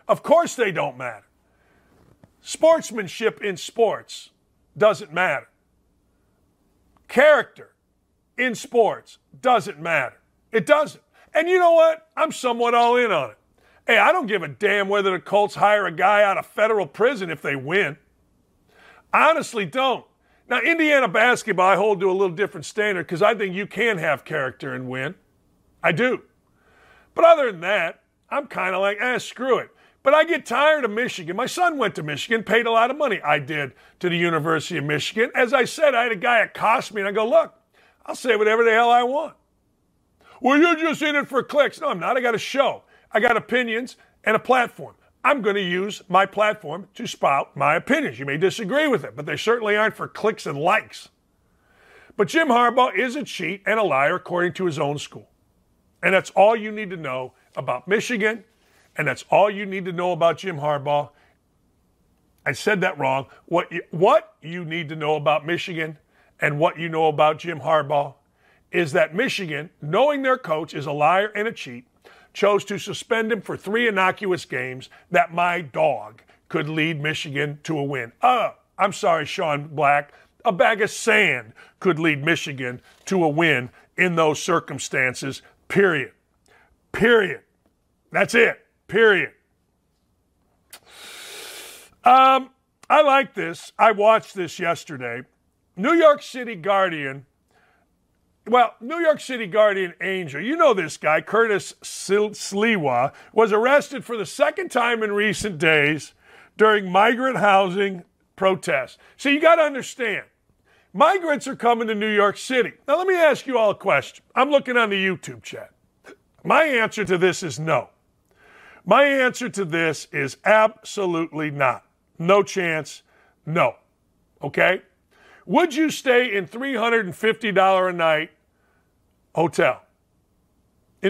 Of course they don't matter. Sportsmanship in sports doesn't matter. Character in sports doesn't matter. It doesn't. And you know what? I'm somewhat all in on it. Hey, I don't give a damn whether the Colts hire a guy out of federal prison if they win. I honestly don't. Now, Indiana basketball, I hold to a little different standard because I think you can have character and win. I do. But other than that, I'm kind of like, screw it. But I get tired of Michigan. My son went to Michigan, paid a lot of money. I did, to the University of Michigan. As I said, I had a guy accost me, and I go, look, I'll say whatever the hell I want. Well, you're just in it for clicks. No, I'm not. I got a show. I got opinions and a platform. I'm going to use my platform to spout my opinions. You may disagree with it, but they certainly aren't for clicks and likes. But Jim Harbaugh is a cheat and a liar according to his own school. And that's all you need to know about Michigan, and that's all you need to know about Jim Harbaugh. I said that wrong. What you need to know about Michigan and what you know about Jim Harbaugh is that Michigan, knowing their coach is a liar and a cheat, chose to suspend him for 3 innocuous games that my dog could lead Michigan to a win. I'm sorry, Sean Black. A bag of sand could lead Michigan to a win in those circumstances, period. Period. That's it. Period. I like this. I watched this yesterday. New York City Guardian Angel, you know this guy, Curtis Sliwa, was arrested for the second time in recent days during migrant housing protests. So you got to understand, migrants are coming to New York City. Now let me ask you all a question. I'm looking on the YouTube chat. My answer to this is no. My answer to this is absolutely not. No chance, no. Okay? Would you stay in $350 a night hotel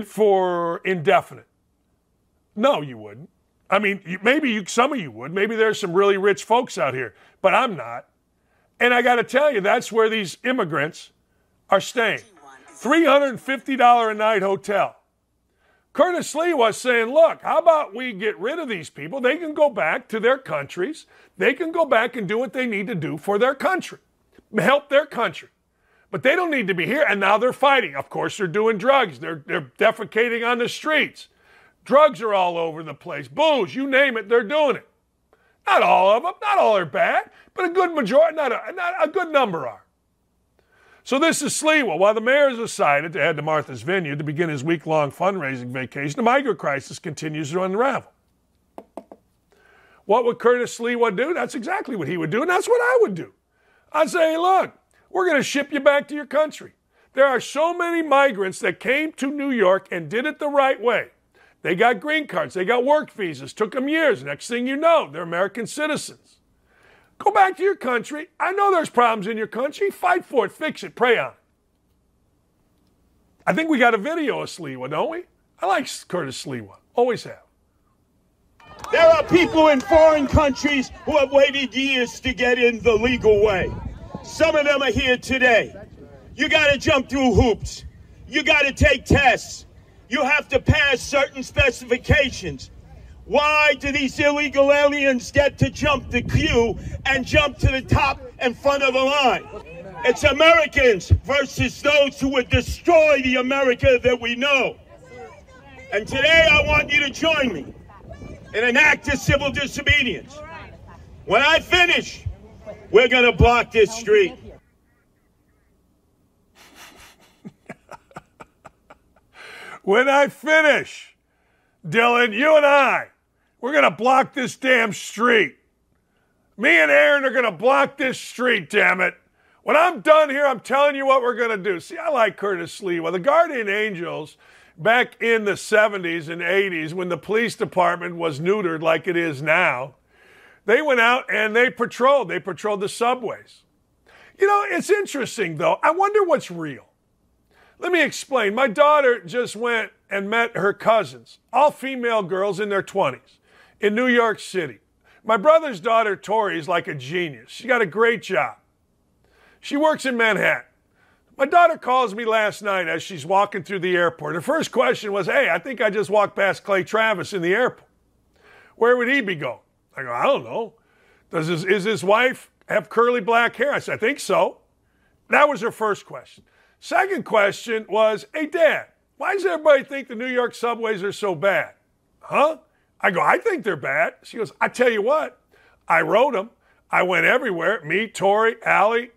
for indefinite? No, you wouldn't. I mean, some of you would. Maybe there's some really rich folks out here, but I'm not. And I got to tell you, that's where these immigrants are staying. $350 a night hotel. Curtis Lee was saying, look, how about we get rid of these people? They can go back to their countries. They can go back and do what they need to do for their country, help their country. But they don't need to be here, and now they're fighting. Of course, they're doing drugs. They're defecating on the streets. Drugs are all over the place. Booze, you name it, they're doing it. Not all of them. Not all are bad, but a good majority, not a good number are. So this is Sliwa. While the mayor has decided to head to Martha's Vineyard to begin his week-long fundraising vacation, the migrant crisis continues to unravel. What would Curtis Sliwa do? That's exactly what he would do, and that's what I would do. I'd say, look, we're going to ship you back to your country. There are so many migrants that came to New York and did it the right way. They got green cards. They got work visas. Took them years. Next thing you know, they're American citizens. Go back to your country. I know there's problems in your country. Fight for it. Fix it. Pray on it. I think we got a video of Sliwa, don't we? I like Curtis Sliwa. Always have. There are people in foreign countries who have waited years to get in the legal way. Some of them are here today. You got to jump through hoops. You got to take tests. You have to pass certain specifications. Why do these illegal aliens get to jump the queue and jump to the top and front of the line? It's Americans versus those who would destroy the America that we know. And today I want you to join me in an act of civil disobedience. When I finish, we're going to block this street. When I finish, Dylan, you and I, we're going to block this damn street. Me and Aaron are going to block this street, damn it. When I'm done here, I'm telling you what we're going to do. See, I like Curtis Sliwa. The Guardian Angels, back in the 70s and 80s, when the police department was neutered like it is now, they went out and they patrolled. They patrolled the subways. You know, it's interesting, though. I wonder what's real. Let me explain. My daughter just went and met her cousins, all female girls in their 20s, in New York City. My brother's daughter, Tori, is like a genius. She got a great job. She works in Manhattan. My daughter calls me last night as she's walking through the airport. Her first question was, hey, I think I just walked past Clay Travis in the airport. where would he be going? I go, I don't know. Is his wife have curly black hair? I said, I think so. That was her first question. Second question was, hey, Dad, why does everybody think the New York subways are so bad? Huh? I go, I think they're bad. She goes, I tell you what, I rode them. I went everywhere. Me, Tori, Allie,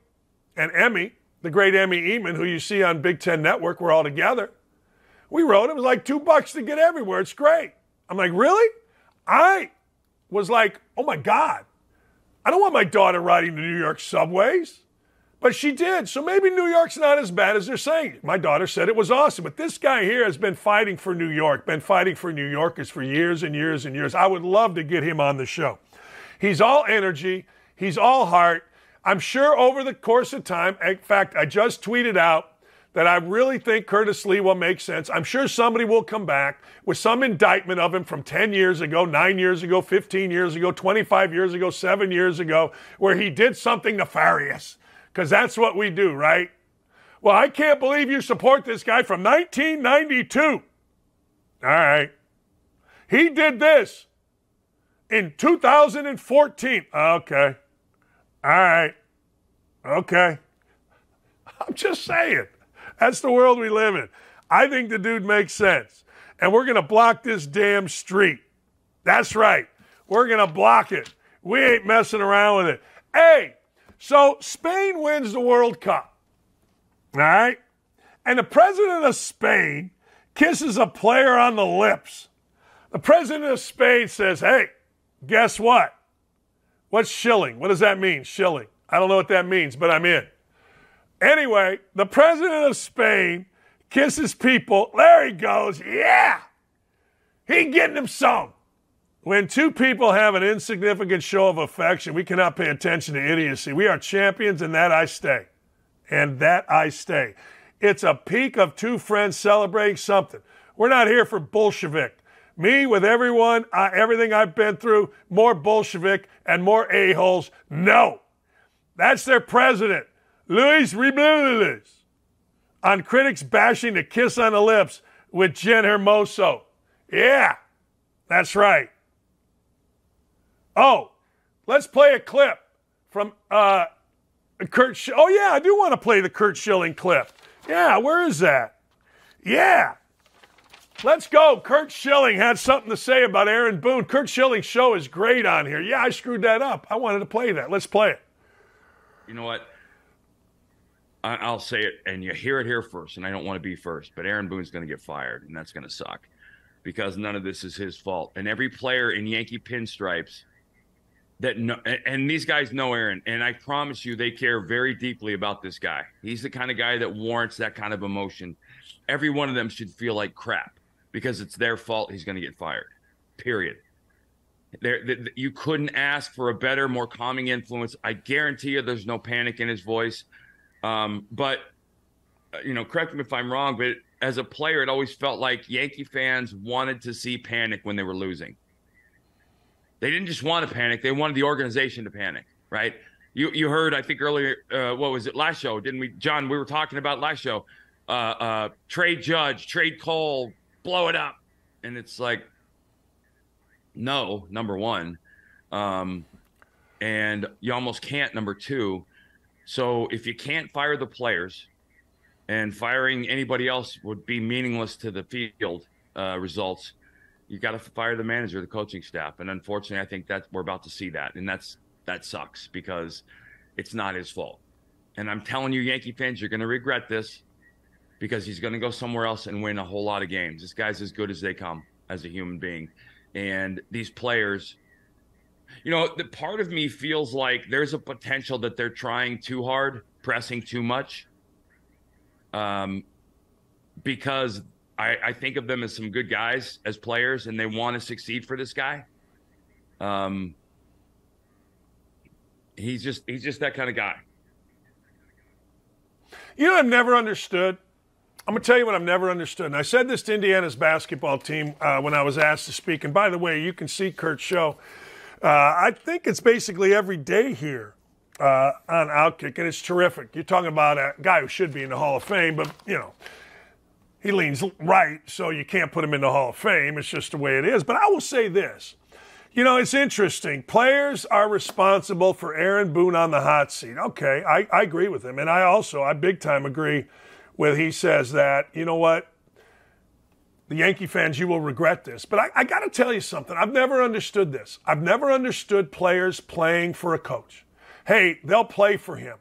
and Emmy, the great Emmy Eamon, who you see on Big Ten Network, we're all together. We rode. It was like $2 to get everywhere. It's great. I'm like, really? I was like, oh, my God. I don't want my daughter riding the New York subways. But she did. So maybe New York's not as bad as they're saying. My daughter said it was awesome. But this guy here has been fighting for New York, been fighting for New Yorkers for years and years and years. I would love to get him on the show. He's all energy. He's all heart. I'm sure over the course of time, in fact, I just tweeted out that I really think Curtis Sliwa makes sense. I'm sure somebody will come back with some indictment of him from 10 years ago, 9 years ago, 15 years ago, 25 years ago, 7 years ago, where he did something nefarious. Because that's what we do, right? Well, I can't believe you support this guy from 1992. All right. He did this in 2014. Okay. All right. Okay. I'm just saying. That's the world we live in. I think the dude makes sense. And we're going to block this damn street. That's right. We're going to block it. We ain't messing around with it. Hey! So Spain wins the World Cup, all right? And the president of Spain kisses a player on the lips. The president of Spain says, hey, guess what? What's Schilling? What does that mean, Schilling? I don't know what that means, but I'm in. Anyway, the president of Spain kisses people. There he goes. Yeah. He getting him some. When two people have an insignificant show of affection, we cannot pay attention to idiocy. We are champions, and that I stay. And that I stay. It's a peak of two friends celebrating something. We're not here for Bolshevik. Me with everyone, everything I've been through, more Bolshevik and more a-holes. No. That's their president, Luis Ribeles, on critics bashing the kiss on the lips with Jen Hermoso. Yeah, that's right. Oh, let's play a clip from Curt. Oh, yeah, I do want to play the Curt Schilling clip. Yeah, where is that? Yeah. Let's go. Curt Schilling had something to say about Aaron Boone. Curt Schilling's show is great on here. Yeah, I screwed that up. I wanted to play that. Let's play it. You know what? I'll say it, and you hear it here first, and I don't want to be first, but Aaron Boone's going to get fired, and that's going to suck because none of this is his fault. And every player in Yankee pinstripes that know, and these guys know Aaron, and I promise you they care very deeply about this guy. He's the kind of guy that warrants that kind of emotion. Every one of them should feel like crap because it's their fault he's going to get fired, period. You couldn't ask for a better, more calming influence. I guarantee you there's no panic in his voice. But, you know, correct me if I'm wrong, but as a player, it always felt like Yankee fans wanted to see panic when they were losing. They didn't just want to panic. They wanted the organization to panic, right? You heard, I think earlier, what was it, last show, didn't we? John, we were talking about last show, trade Judge, trade Cole, blow it up. And it's like, no, number one. And you almost can't, number two. So if you can't fire the players, and firing anybody else would be meaningless to the field results, you got to fire the manager, the coaching staff. And unfortunately, I think that we're about to see that. And that sucks because it's not his fault. And I'm telling you, Yankee fans, you're going to regret this because he's going to go somewhere else and win a whole lot of games. This guy's as good as they come as a human being. And these players, you know, the part of me feels like there's a potential that they're trying too hard, pressing too much. Because I think of them as some good guys as players, and they want to succeed for this guy. He's just that kind of guy. You know, I've never understood. I'm going to tell you what I've never understood. And I said this to Indiana's basketball team when I was asked to speak. And by the way, you can see Curt's show. I think it's basically every day here on OutKick, and it's terrific. You're talking about a guy who should be in the Hall of Fame, but, you know, he leans right, so you can't put him in the Hall of Fame. It's just the way it is. But I will say this. You know, it's interesting. Players are responsible for Aaron Boone on the hot seat. Okay, I agree with him. And I big time agree with he says that, you know what, the Yankee fans, you will regret this. But I got to tell you something. I've never understood this. I've never understood players playing for a coach. Hey, they'll play for him.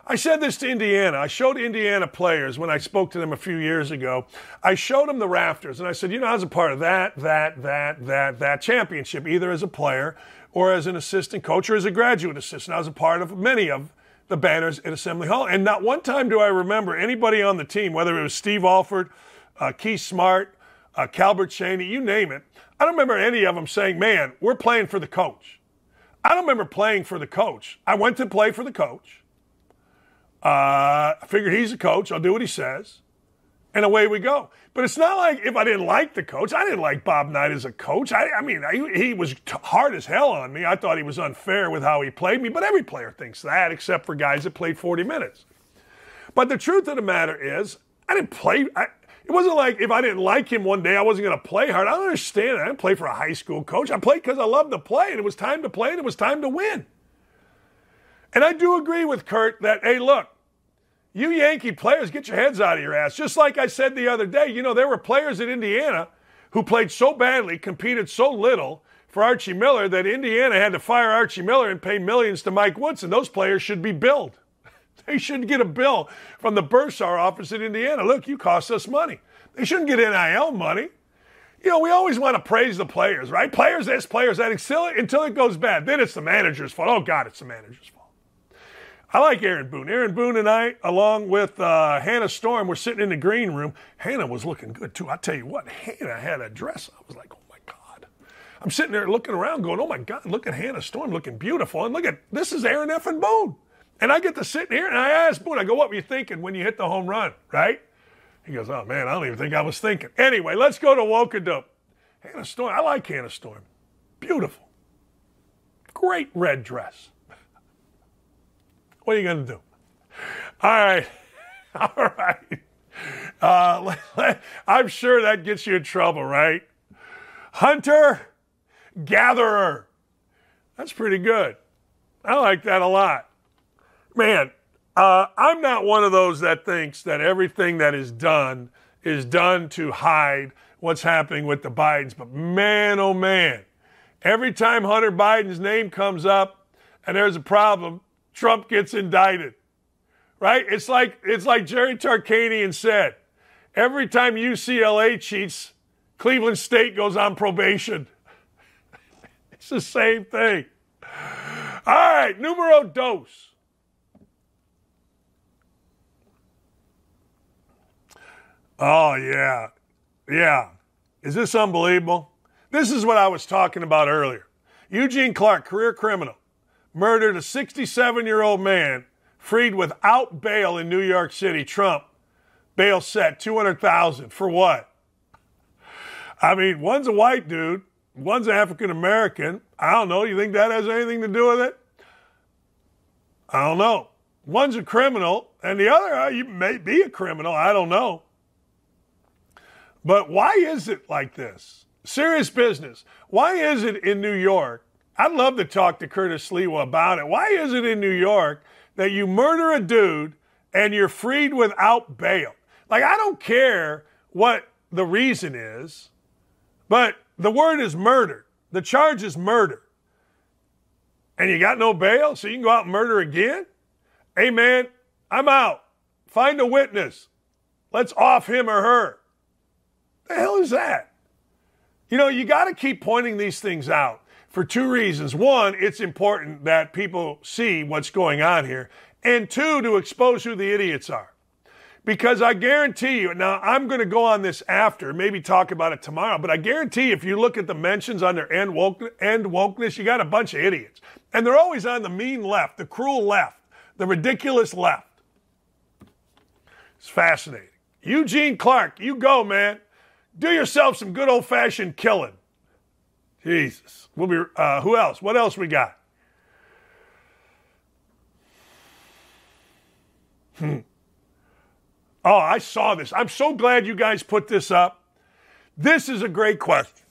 I said this to Indiana. I showed Indiana players when I spoke to them a few years ago. I showed them the rafters, and I said, you know, I was a part of that championship, either as a player or as an assistant coach or as a graduate assistant. I was a part of many of the banners at Assembly Hall. And not one time do I remember anybody on the team, whether it was Steve Alford, Keith Smart, Calbert Cheney, you name it. I don't remember any of them saying, man, we're playing for the coach. I don't remember playing for the coach. I went to play for the coach. I figured he's a coach. I'll do what he says. And away we go. But it's not like if I didn't like the coach. I didn't like Bob Knight as a coach. He was hard as hell on me. I thought he was unfair with how he played me. But every player thinks that, except for guys that played 40 minutes. But the truth of the matter is, I didn't play. It wasn't like if I didn't like him one day, I wasn't going to play hard. I don't understand it. I didn't play for a high school coach. I played because I loved to play, and it was time to play, and it was time to win. And I do agree with Curt that, hey, look, you Yankee players, get your heads out of your ass. Just like I said the other day, you know, there were players at Indiana who played so badly, competed so little for Archie Miller that Indiana had to fire Archie Miller and pay millions to Mike Woodson. Those players should be billed. They shouldn't get a bill from the Bursar office in Indiana. Look, you cost us money. They shouldn't get NIL money. You know, we always want to praise the players, right? Players this, players that, until it goes bad. Then it's the manager's fault. Oh, God, it's the manager's fault. I like Aaron Boone. Aaron Boone and I, along with Hannah Storm, were sitting in the green room. Hannah was looking good, too. I tell you what, Hannah had a dress. I was like, oh, my God. I'm sitting there looking around going, oh, my God, look at Hannah Storm looking beautiful. And look at, this is Aaron effing Boone. And I get to sit here, and I ask Boone, I go, what were you thinking when you hit the home run, right? He goes, oh, man, I don't even think I was thinking. Anyway, let's go to Wokadope. Hannah Storm, I like Hannah Storm. Beautiful. Great red dress. What are you going to do? All right. All right. I'm sure that gets you in trouble, right? Hunter gatherer. That's pretty good. I like that a lot. Man, I'm not one of those that thinks that everything that is done to hide what's happening with the Bidens. But man, oh man, every time Hunter Biden's name comes up and there's a problem, Trump gets indicted, right? It's like Jerry Tarkanian said, every time UCLA cheats, Cleveland State goes on probation. It's the same thing. All right, numero dos. Oh, yeah. Yeah. Is this unbelievable? This is what I was talking about earlier. Eugene Clark, career criminal, murdered a 67-year-old man, freed without bail in New York City. Trump, bail set, $200,000. For what? I mean, one's a white dude, one's African-American. I don't know. You think that has anything to do with it? I don't know. One's a criminal, and the other, you may be a criminal. I don't know. But why is it like this? Serious business. Why is it in New York? I'd love to talk to Curtis Sliwa about it. Why is it in New York that you murder a dude and you're freed without bail? Like, I don't care what the reason is, but the word is murder. The charge is murder. And you got no bail, so you can go out and murder again? Hey, man, I'm out. Find a witness. Let's off him or her. The hell is that? You know, you got to keep pointing these things out for two reasons. One, it's important that people see what's going on here. And two, to expose who the idiots are. Because I guarantee you, now I'm going to go on this after, maybe talk about it tomorrow, but I guarantee you, if you look at the mentions under end wokeness, you got a bunch of idiots. And they're always on the mean left, the cruel left, the ridiculous left. It's fascinating. Eugene Clark, you go, man. Do yourself some good old-fashioned killing. Jesus. We'll be. Who else? What else we got? Oh, I saw this. I'm so glad you guys put this up. This is a great question.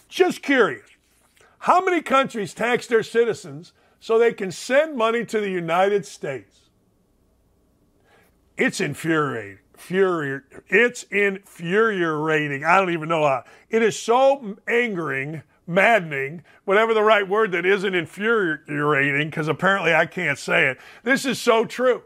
Just curious. How many countries tax their citizens so they can send money to the United States? It's infuriating. It's infuriating. I don't even know how. It is so angering, maddening, whatever the right word that isn't infuriating, because apparently I can't say it. This is so true.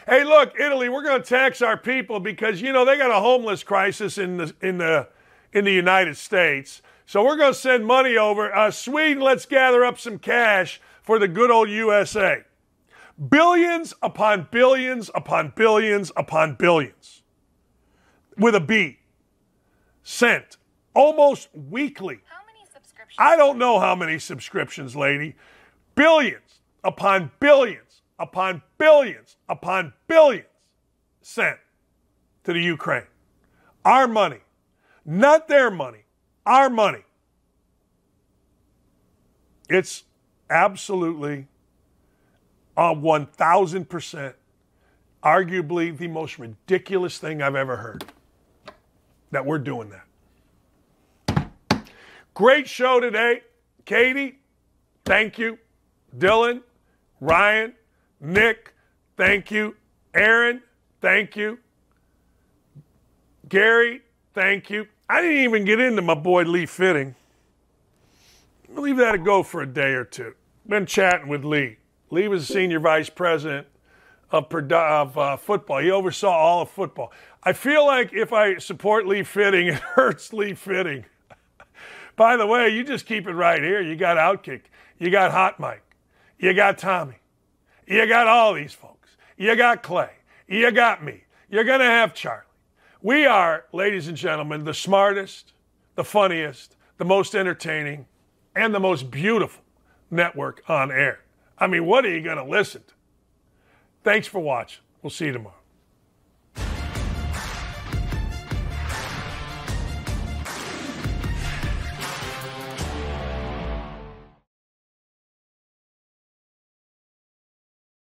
Hey, look, Italy, we're going to tax our people because, you know, they got a homeless crisis in the United States. So we're going to send money over. Sweden, let's gather up some cash for the good old USA. Billions upon billions upon billions upon billions, with a B, sent almost weekly. How many subscriptions? I don't know how many subscriptions, lady. Billions upon billions upon billions upon billions sent to the Ukraine. Our money, not their money, our money. It's absolutely 1,000%, arguably the most ridiculous thing I've ever heard, that we're doing that. Great show today. Katie, thank you. Dylan, Ryan, Nick, thank you. Aaron, thank you. Gary, thank you. I didn't even get into my boy Lee Fitting. I'll leave that to go for a day or two. Been chatting with Lee. Lee was the senior vice president of football. He oversaw all of football. I feel like if I support Lee Fitting, it hurts Lee Fitting. By the way, you just keep it right here. You got OutKick. You got Hot Mike. You got Tommy. You got all these folks. You got Clay. You got me. You're going to have Charlie. We are, ladies and gentlemen, the smartest, the funniest, the most entertaining, and the most beautiful network on air. I mean, what are you going to listen to? Thanks for watching. We'll see you tomorrow.